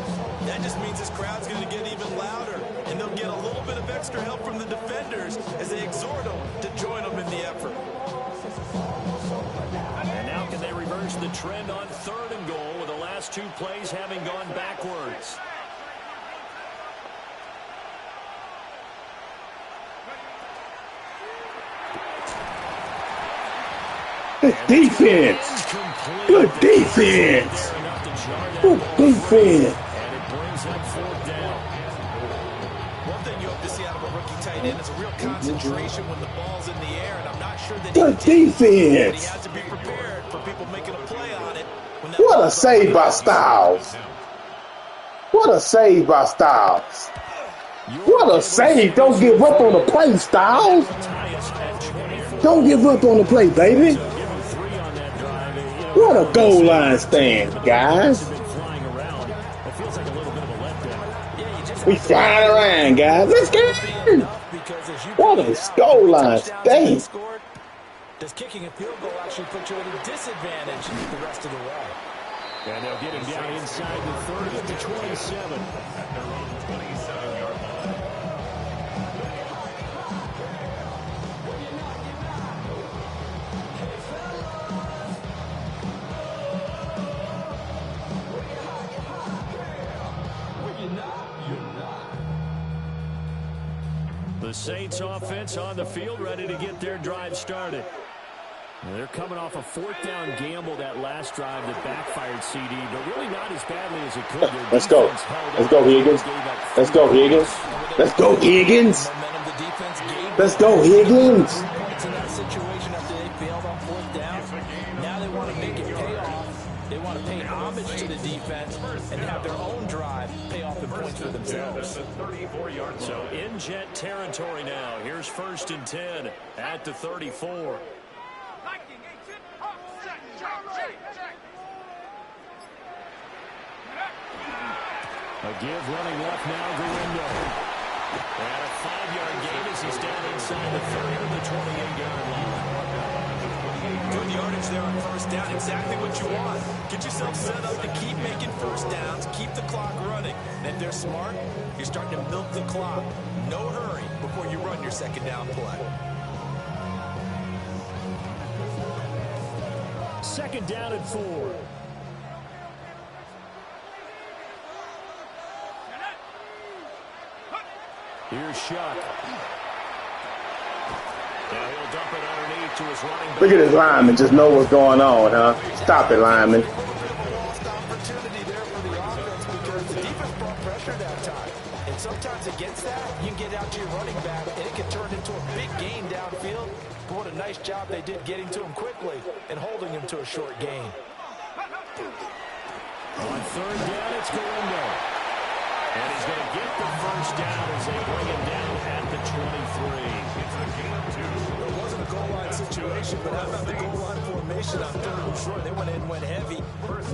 [SPEAKER 3] That just means this crowd's going to get even louder. And they'll get a little bit of extra help from the defenders as they exhort them to join them in the effort.
[SPEAKER 1] And now can they reverse the trend on 3rd and goal with the last 2 plays having gone backwards?
[SPEAKER 6] Good defense. Good defense. Good defense.
[SPEAKER 1] And it brings up fourth down.
[SPEAKER 3] One thing you hope to see out of a rookie tight end is a real concentration when the ball's in the air, and I'm not sure that
[SPEAKER 6] Good
[SPEAKER 3] he
[SPEAKER 6] defense.
[SPEAKER 3] has to be prepared for people making a play on it.
[SPEAKER 6] What a save by Styles. What a save by Styles. What a save. Don't give up on the play, Styles. Don't give up on the play, baby. What a goal line stand, guys. We flying around, guys. Let's get in. What a goal line stand.
[SPEAKER 5] Does kicking a field goal actually put you at a disadvantage the rest of the way?
[SPEAKER 1] And they'll get him down inside the 30 at the 27. The Saints offense on the field, ready to get their drive started. They're coming off a fourth down gamble that last drive that backfired CD, but really not as badly as it could.
[SPEAKER 6] Let's go. Let's go, Higgins. Let's go, Higgins. Let's go, Higgins. Let's go, Higgins.
[SPEAKER 5] Points in that situation after they failed on fourth down. Now they want to make it pay off. They want to pay homage to the defense and have their own drive pay off in points for themselves.
[SPEAKER 1] So in jet territory now. Here's 1st and 10 at the 34. A give running left now, Galindo. And a 5-yard gain as he's down inside the 30 to the 28-yard line.
[SPEAKER 3] Good yardage there on first down. Exactly what you want. Get yourself set up to keep making first downs, keep the clock running. And if they're smart, you're starting to milk the clock. No hurry before you run your second down play.
[SPEAKER 1] Second down and 4. Here's Shuck. Now he'll dump it underneath to his running back.
[SPEAKER 6] Look at this lineman. Just know what's going on, huh? Stop it, lineman.
[SPEAKER 5] Opportunity there for the offense because the defense brought pressure that time. And sometimes against that, you can get out to your running back, and it can turn into a big gain downfield. But what a nice job they did getting to him quickly and holding him to a short gain.
[SPEAKER 1] On third down, it's Galindo. And he's going to get the first down as they bring him down at the 23.
[SPEAKER 5] It wasn't a goal line situation, but how about the goal line formation on third and short? They went in and went heavy.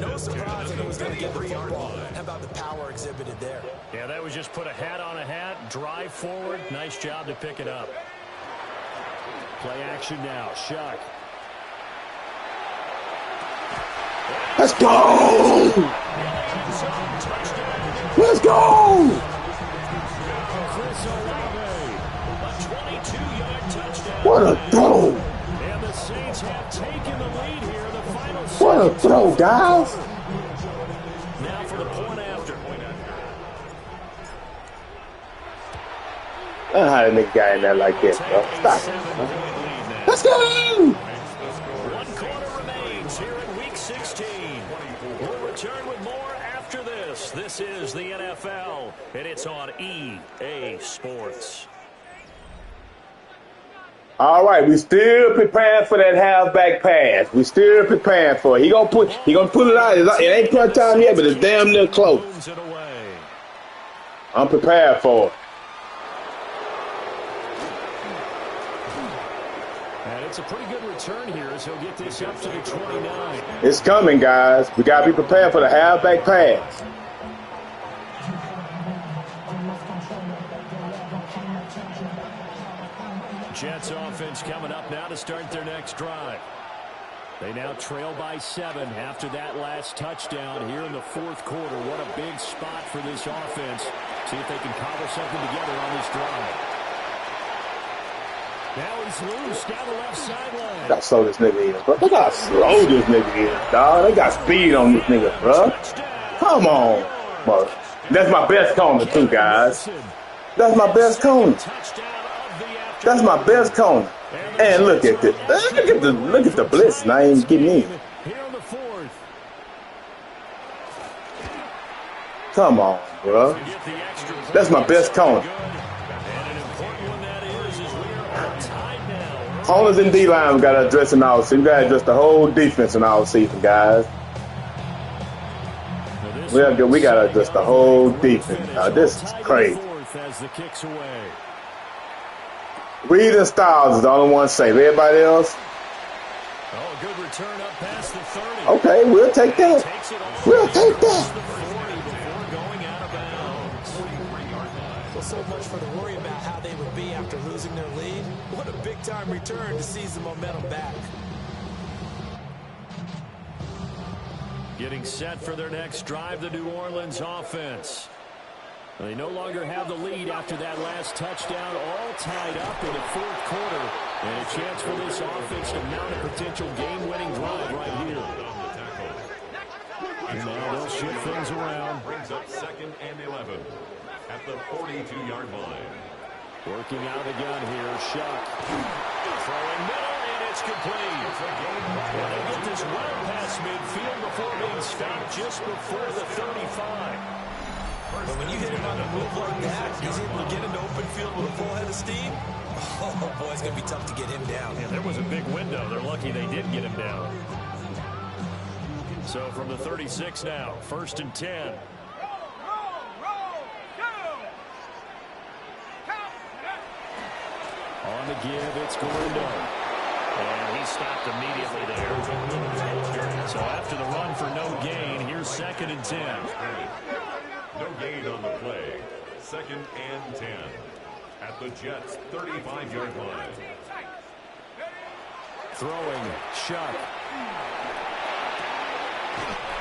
[SPEAKER 5] No surprise that he was going to get the football. How about the power exhibited there?
[SPEAKER 1] Yeah, that was just put a hat on a hat, drive forward. Nice job to pick it up. Play action now. Shuck.
[SPEAKER 6] Let's go! Let's go!
[SPEAKER 1] Chris Olave, a 22-yard touchdown.
[SPEAKER 6] What a throw!
[SPEAKER 1] And the Saints have taken the lead here. The final
[SPEAKER 6] What a throw, guys!
[SPEAKER 1] Now for the point after.
[SPEAKER 6] I don't know how to make a guy in there like this, bro. Stop it. Let's go!
[SPEAKER 1] 1 quarter remains here in Week 16. We'll return with more after this. This is the NFL, and it's on EA Sports.
[SPEAKER 6] All right, we still preparing for that halfback pass. We still preparing for it. He gonna pull it out. It ain't crunch time yet, but it's damn near close. I'm prepared for it.
[SPEAKER 1] And it's a pretty good return here as he'll get this up to the 29.
[SPEAKER 6] It's coming, guys. We gotta be prepared for the halfback pass.
[SPEAKER 1] Jets offense coming up now to start their next drive. They now trail by 7 after that last touchdown here in the fourth quarter. What a big spot for this offense. See if they can cobble something together on this drive. Now he's loose down the left sideline.
[SPEAKER 6] Gotta slow this nigga in, bro. They gotta slow this nigga in, dog. They got speed on this nigga, bro. Come on, bro. That's my best corner, too, guys. That's my best corner. That's my best corner. And look at this. Look at the blitz. And I ain't getting in.
[SPEAKER 1] Here on the fourth.
[SPEAKER 6] Come on, bro. That's my best corner. Corners and D-line got to address in our season. We got to address the whole defense in our season, guys. We got to address the whole defense. Now, this is crazy. Reed and Styles is the only one safe. Everybody else?
[SPEAKER 1] Oh, good return up past the 30.
[SPEAKER 6] Okay, we'll take that. We'll take that.
[SPEAKER 3] Well, so much for the worry about how they would be after losing their lead. What a big-time return to seize the momentum back.
[SPEAKER 1] Getting set for their next drive, the New Orleans offense. They no longer have the lead after that last touchdown, all tied up in the fourth quarter. And a chance for this offense to mount a potential game-winning drive right here. And now they'll shift things around.
[SPEAKER 4] Brings up 2nd and 11 at the 42-yard line.
[SPEAKER 1] Working out of the gun here, Shuck. Throwing middle, and it's complete. Well, they get this well past midfield before being stopped just before the 35.
[SPEAKER 3] But when you hit him on a move like that, he's able to get into open field with a full head of steam. Oh, boy, it's going to be tough to get him down.
[SPEAKER 1] Yeah, there was a big window. They're lucky they did get him down. So from the 36 now, 1st and 10. On the give, it's Galindo. And he stopped immediately there. So after the run for no gain, here's 2nd and 10.
[SPEAKER 4] No gain on the play. 2nd and 10 at the Jets' 35-yard line.
[SPEAKER 1] Throwing, Shuck.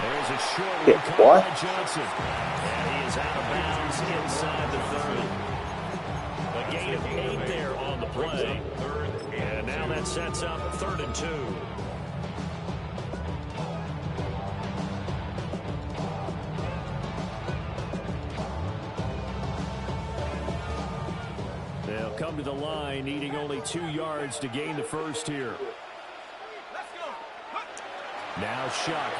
[SPEAKER 1] There's a short
[SPEAKER 6] one
[SPEAKER 1] caught by Johnson. And he is out of bounds inside the 30. A gain of 8 there on the play. And now that sets up 3rd and 2. They'll come to the line, needing only 2 yards to gain the first here. Now Shuck.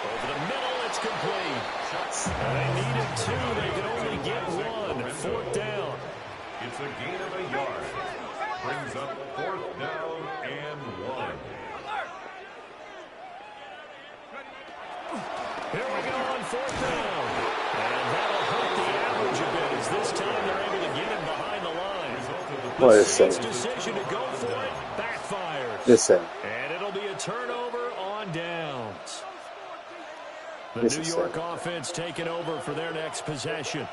[SPEAKER 1] Over the middle, it's complete. They needed 2. They could only get 1. 4th down.
[SPEAKER 4] It's a gain of a yard. Brings up 4th down and 1.
[SPEAKER 1] Here we go on 4th down. And that'll hurt the average a bit as this time they're able to get him behind the line.
[SPEAKER 6] What is
[SPEAKER 1] The
[SPEAKER 6] that?
[SPEAKER 1] decision to go for it backfires.
[SPEAKER 6] Listen.
[SPEAKER 1] And it'll be a turnover on downs. The
[SPEAKER 6] This
[SPEAKER 1] New
[SPEAKER 6] is
[SPEAKER 1] York offense taking over for their next possession.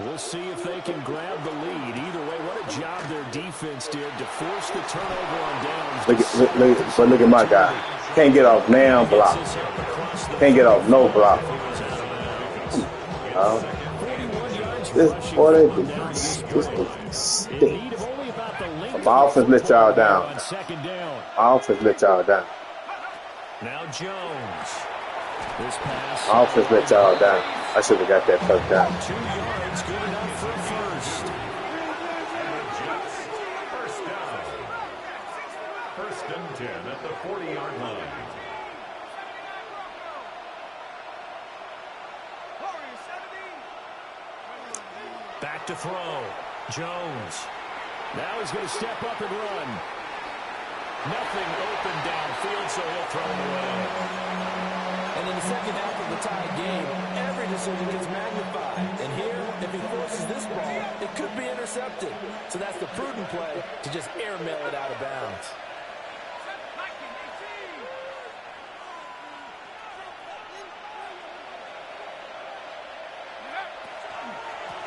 [SPEAKER 1] We'll see if they can grab the lead. Either way, what a job their defense did to force the turnover on downs.
[SPEAKER 6] Look at my guy. Can't get off now block. Can't get off no block. This boy, this stink. My offense let y'all down. My offense let y'all down.
[SPEAKER 1] Now Jones. This pass.
[SPEAKER 6] My offense let y'all down. I should have got that first down.
[SPEAKER 1] 2 yards, good enough for first.
[SPEAKER 4] First down. 1st and 10 at the 40-yard line.
[SPEAKER 1] Back to throw. Jones. Now he's going to step up and run. Nothing open downfield, so he'll throw it away.
[SPEAKER 5] And in the second half of the tied game, every decision gets magnified. And here, if he forces this ball, it could be intercepted. So that's the prudent play to just airmail it out of bounds.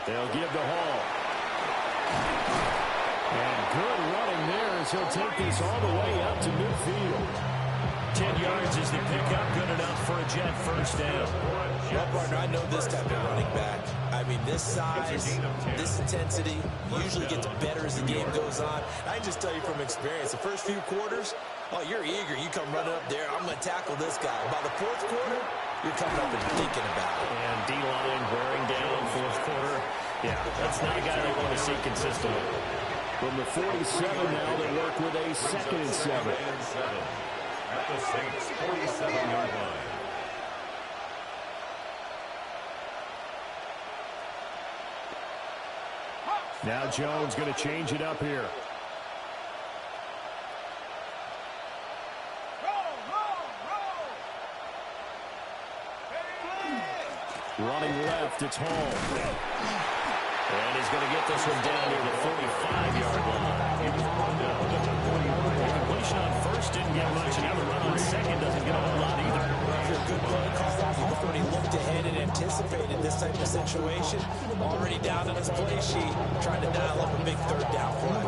[SPEAKER 1] They'll give to Hall. And good running there as he'll take this all the way up to midfield. 10 yards is the pickup, good enough for a Jet first down.
[SPEAKER 3] Well, partner, I know this type of running back. I mean, this size, this intensity usually gets better as the game goes on. I can just tell you from experience, the first few quarters, oh, you're eager. You come running up there, I'm going to tackle this guy. By the 4th quarter, you're coming up and thinking about it.
[SPEAKER 1] And D-line wearing down 4th quarter. Yeah, that's not a guy they want to see consistently.
[SPEAKER 7] From the 47 now, they work with a 2nd and 7.
[SPEAKER 4] At the Saints' 47-yard line.
[SPEAKER 7] Now Jones going to change it up here. Running left, it's Hall.
[SPEAKER 1] And he's going to get this one down near the 45-yard line. The completion on first didn't get much, and now the run on second doesn't get a whole lot either.
[SPEAKER 3] Good play call. You've already looked ahead and anticipated this type of situation. Already down on his play sheet, trying to dial up a big 3rd down play.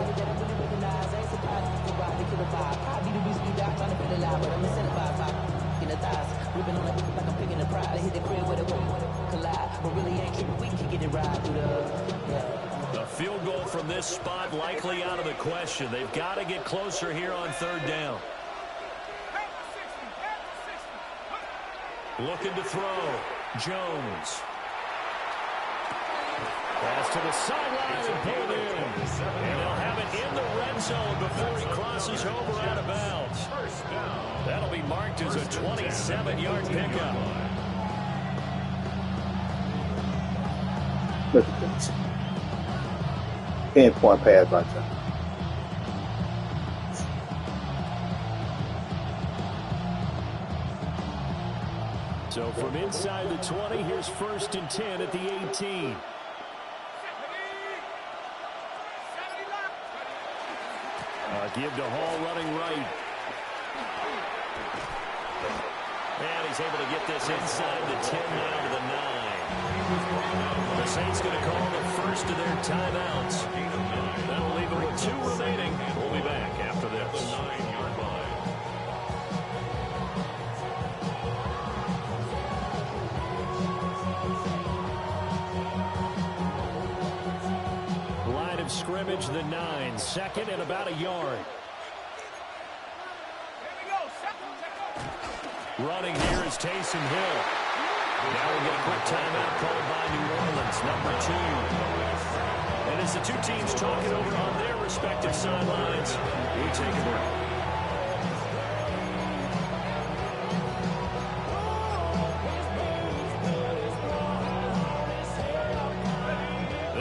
[SPEAKER 1] A field goal from this spot likely out of the question. They've got to get closer here on 3rd down. Looking to throw. Jones.
[SPEAKER 7] Pass to the sideline and pulled in.
[SPEAKER 1] And they'll have it in the red zone before he crosses over out of bounds. That'll be marked as a 27-yard pickup.
[SPEAKER 6] Look at this. 10-point pass right there.
[SPEAKER 7] So from inside the 20, here's 1st and 10 at the 18. Give to Hall running right.
[SPEAKER 1] And he's able to get this inside the 10 now to the 9. The Saints going to call the first of their timeouts. That'll leave them with 2 remaining. We'll be back after this.
[SPEAKER 4] 9-yard line.
[SPEAKER 7] Line of scrimmage, the 9. 2nd and about a yard.
[SPEAKER 1] Running here is Taysom Hill. Now we'll get a quick timeout called by New Orleans, number 2. And as the 2 teams talk it over on their respective sidelines, we take a break.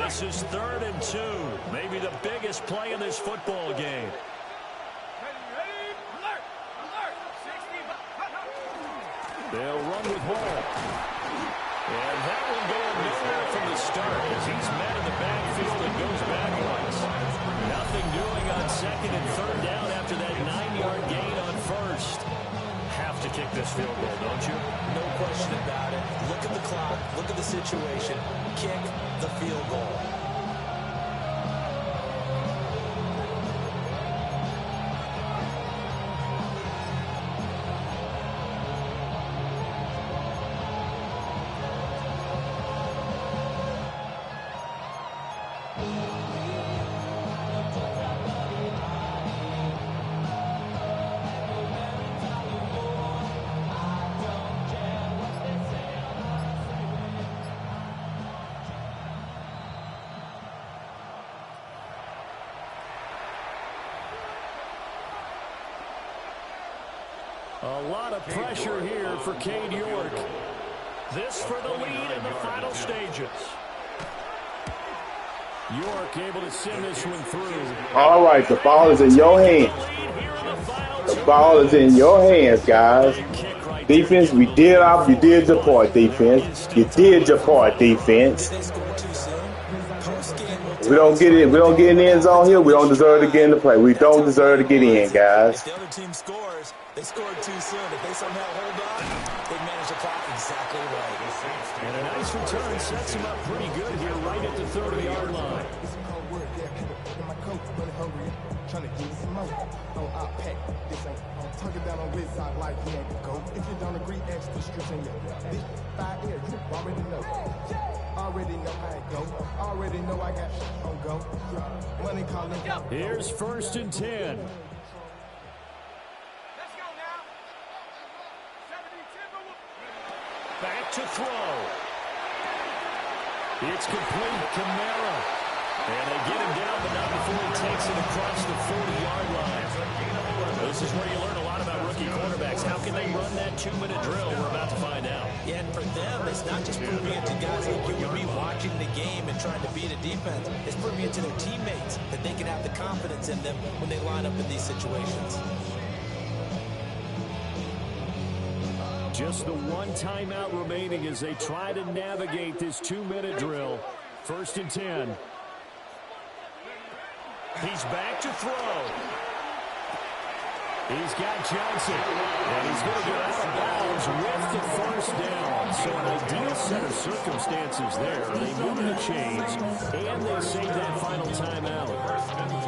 [SPEAKER 1] This is 3rd and 2. Maybe the biggest play in this football game.
[SPEAKER 7] They'll run with Hall.
[SPEAKER 1] And that one going nowhere from the start as he's met in the backfield and goes backwards. Nothing doing on 2nd and 3rd down after that 9-yard gain on 1st. Have to kick this field goal, don't you?
[SPEAKER 3] No question about it. Look at the clock. Look at the situation. Kick the field goal.
[SPEAKER 7] A lot of pressure here for Cade York.
[SPEAKER 1] This for the lead in the final stages.
[SPEAKER 7] York able to send this one through.
[SPEAKER 6] All right, the ball is in your hands. The ball is in your hands, guys. Defense, you did your part, defense. You did your part, defense. If we don't get in the end zone here, we don't deserve to get in the play. We don't deserve to get in, guys.
[SPEAKER 3] If the other team scores, they scored too soon. If they somehow hold on, they manage the clock exactly right.
[SPEAKER 7] And a nice return sets him up pretty good here right at the 30-yard line.
[SPEAKER 8] Trying to give some more on our pack. This ain't talking down on this side like he ain't go. If you don't agree, ask the streets in your this 5 years, you already know. Already know how it go. Already know I got shit on go. Money calling.
[SPEAKER 7] Here's 1st and 10.
[SPEAKER 8] Let's go now. 72.
[SPEAKER 1] Back to throw.
[SPEAKER 7] It's complete. Kamara. And they get him down, but not before he takes it across the 40-yard line. This is where you learn a lot about rookie quarterbacks. How can they run that 2-minute drill? We're about to find out.
[SPEAKER 3] Yeah, and for them, it's not just proving it to guys like you would be watching the game and trying to beat a defense. It's proving it to their teammates that they can have the confidence in them when they line up in these situations.
[SPEAKER 7] Just the one timeout remaining as they try to navigate this 2-minute drill. 1st and 10. He's back to throw. He's got Johnson. And he's going to go out of bounds with the 1st down. So an ideal set of circumstances there. They move the chains, and they save that final timeout.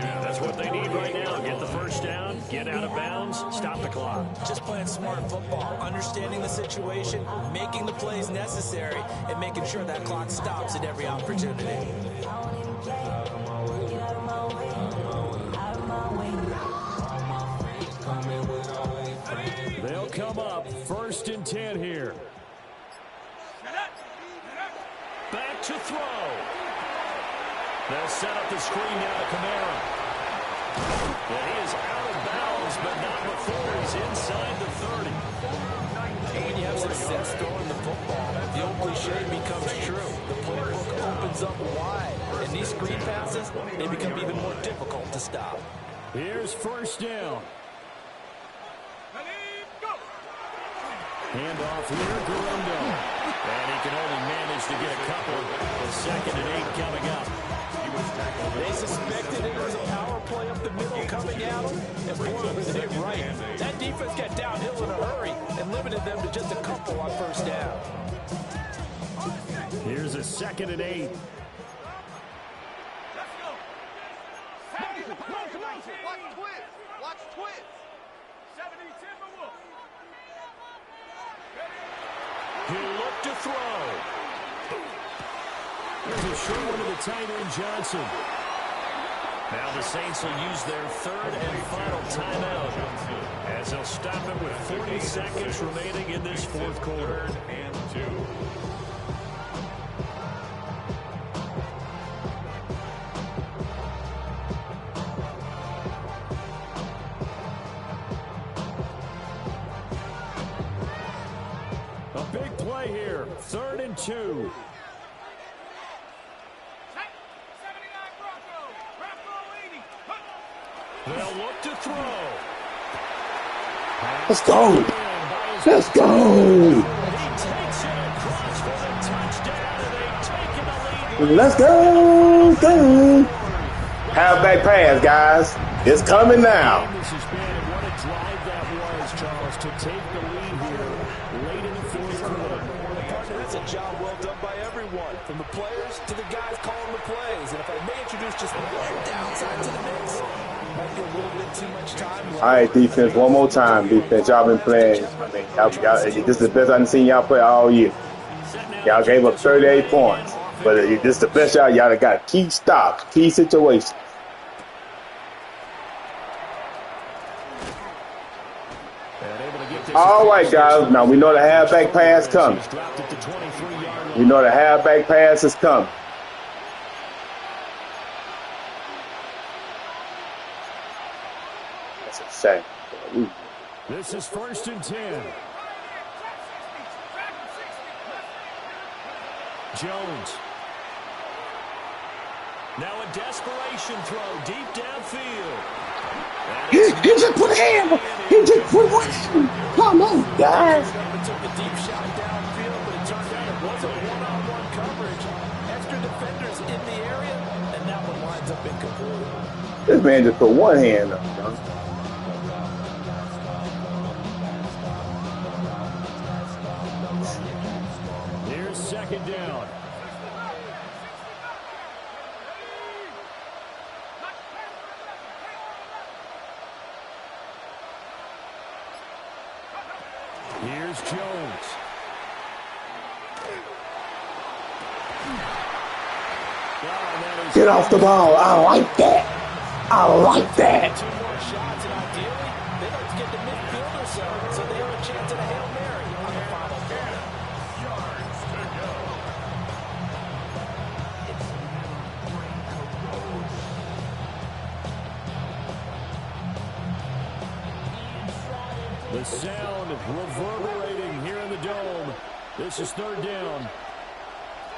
[SPEAKER 1] Yeah, that's what they need right now. Get the 1st down, get out of bounds, stop the clock.
[SPEAKER 3] Just playing smart football, understanding the situation, making the plays necessary, and making sure that clock stops at every opportunity.
[SPEAKER 7] They'll come up 1st and 10 here.
[SPEAKER 1] Back to throw. They'll set up the screen down to Kamara. And he is out of bounds, but not before he's inside the 30.
[SPEAKER 3] When you have success throwing the football, the old cliche becomes true. The playbook opens up wide, and these screen passes, they become even more difficult to stop.
[SPEAKER 7] Here's 1st down. Handoff here, Garundo.
[SPEAKER 1] And he can only manage to get a couple. The 2nd and 8 coming up.
[SPEAKER 5] They suspected it was a power play up the middle coming at them, and boy, was it right. That defense got downhill in a hurry and limited them to just a couple on 1st down.
[SPEAKER 7] Here's a 2nd and 8.
[SPEAKER 8] Watch twins.
[SPEAKER 1] He'll look to throw.
[SPEAKER 7] There's a short one to the tight end, Johnson.
[SPEAKER 1] Now the Saints will use their 3rd and final timeout as they'll stop it with 40 seconds remaining in this 4th quarter. 3rd and 2.
[SPEAKER 7] A big play here. 3rd and 2.
[SPEAKER 1] They'll look to throw.
[SPEAKER 6] Let's go. Let's go.
[SPEAKER 1] He takes it across for the touchdown, and they've taken the lead.
[SPEAKER 6] Let's go. Go. Halfback pass, guys. It's coming now.
[SPEAKER 7] This has been, and what a drive that was, Charles, to take the lead here late in the 4th quarter.
[SPEAKER 5] Partner, that's a job well done by everyone, from the players to the guys calling the plays. And if I may introduce just one downside to the mix, might be a little bit too much time.
[SPEAKER 6] All right, defense. One more time, defense. Y'all been playing. I mean, this is the best I've seen y'all play all year. Y'all gave up 38 points. But this is the best y'all got. Key stops, key situations. All right, guys. Now we know the halfback pass coming. We know the halfback pass is coming. That's a shame.
[SPEAKER 7] This is 1st and 10. Jones.
[SPEAKER 1] Now a desperation throw deep downfield.
[SPEAKER 6] He just put a hand. He just put one hand. Come on, guys.
[SPEAKER 5] Took a deep shot downfield, but it turned out it wasn't one-on-one coverage. Extra defenders in the area, and that one winds up incomplete.
[SPEAKER 6] This man just put one hand up, bro.
[SPEAKER 7] Here's 2nd down. Here's Jones.
[SPEAKER 6] Get off the ball. I like that. I like that.
[SPEAKER 5] 2 more shots, and ideally, they'd like to get the midfield or so they have a chance at a Hail Mary on the final play.
[SPEAKER 1] The sound reverberating here in the dome. This is third down.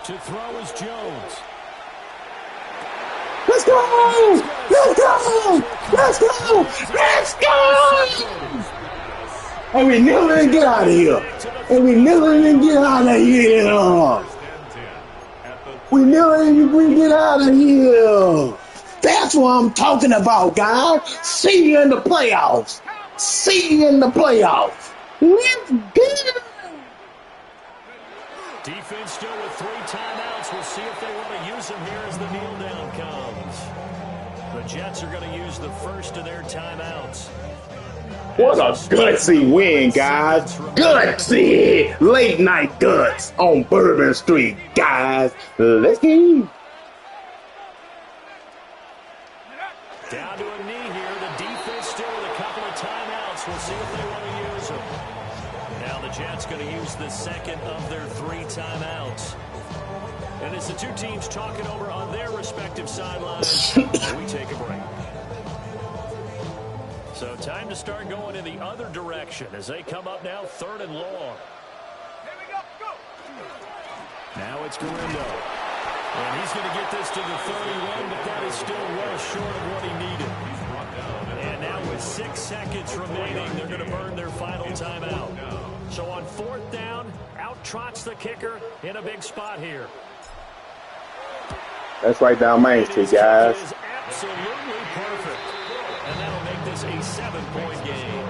[SPEAKER 1] To throw is Jones.
[SPEAKER 6] Let's go! Let's go! Let's go! Let's go! And we never didn't get out of here. And we never didn't get out of here. We never didn't get out of here. That's what I'm talking about, guys. See you in the playoffs. See you in the playoffs. Let's go.
[SPEAKER 1] Defense still with 3 timeouts. We'll see if they want to use them here as the kneel down comes. The Jets are going to use the first of their timeouts.
[SPEAKER 6] What a gutsy win, guys. Gutsy. Late night guts on Bourbon Street, guys. Let's go.
[SPEAKER 1] Down to a knee here. The defense still with a couple of timeouts. We'll see if they want to use them. Now the Jets going to use the second of their 3 timeouts. And it's the two teams talking over on their respective sidelines. We take a break. So time to start going in the other direction as they come up now 3rd and long. Now it's Garindo. And he's going to get this to the 31, but that is still well short of what he needed. And now with 6 seconds remaining, they're going to burn their final timeout. So on 4th down, out trots the kicker in a big spot here.
[SPEAKER 6] That's right down Main Street, guys.
[SPEAKER 1] It is absolutely perfect. And that'll make this a 7-point game.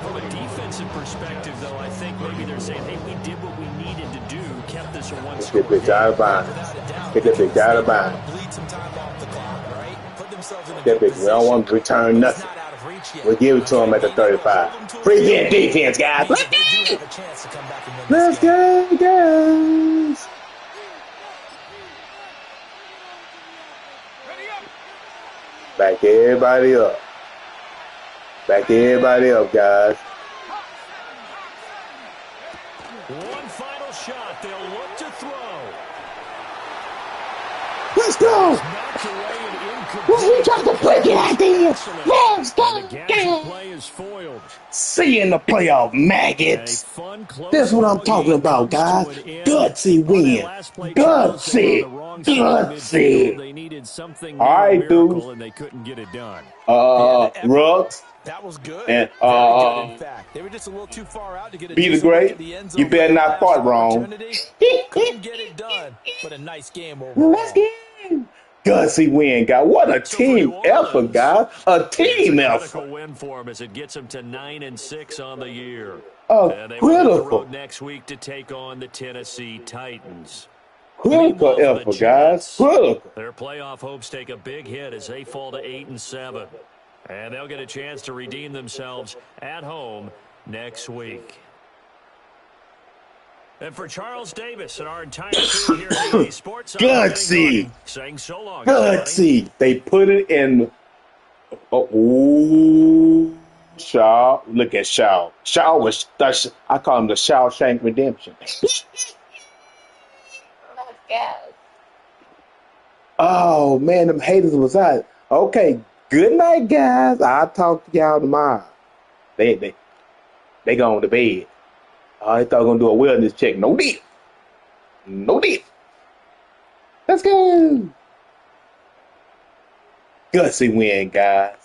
[SPEAKER 1] From a defensive perspective, though, I think maybe they're saying, hey, we did what we needed to do, kept this a one-score game.
[SPEAKER 6] Get that bitch out of bounds. Get that bitch out of bounds.
[SPEAKER 3] Bleed some time off the clock, right? Put themselves in a
[SPEAKER 6] That bitch, we don't want to return nothing. We'll give it to them at the 35. Prevent defense, guys. Let's go, guys. Back everybody up. Back everybody up, guys.
[SPEAKER 1] One final shot. They'll look to throw.
[SPEAKER 6] Let's go. We trying to play it out there. Let's go, guys.
[SPEAKER 1] Play is foiled.
[SPEAKER 6] See you in the playoff, maggots. That's what I'm talking about, guys. Gutsy win. Gutsy. Gutsy.
[SPEAKER 1] They needed something
[SPEAKER 6] all right, dude.
[SPEAKER 1] And they couldn't get it done.
[SPEAKER 6] Ruggs.
[SPEAKER 3] That was good.
[SPEAKER 6] And
[SPEAKER 3] good, in fact. They were just a little too far out to get it.
[SPEAKER 6] Be the great. You better not fart wrong.
[SPEAKER 3] Couldn't get it done, but a nice game overall.
[SPEAKER 6] Let's get it. Gutsy win, guys. What a team effort, guys. A team effort.
[SPEAKER 1] Win for them as it gets them to 9-6 on the year.
[SPEAKER 6] Critical.
[SPEAKER 1] The road next week to take on the Tennessee Titans.
[SPEAKER 6] Critical effort, guys. Critical.
[SPEAKER 1] Their playoff hopes take a big hit as they fall to 8-7. And they'll get a chance to redeem themselves at home next week. And for Charles Davis and our entire team here at EA Sports,
[SPEAKER 6] Gutsy.
[SPEAKER 1] Saying so long.
[SPEAKER 6] Gutsy. They put it in. Oh, Shaw. Look at Shaw. Shaw was, I call him the Shawshank Redemption. Oh, man, them haters was out. Okay, good night, guys. I'll talk to y'all tomorrow. They going to bed. I thought I was going to do a wellness check. No deal. No deal. Let's go. Gutsy win, guys.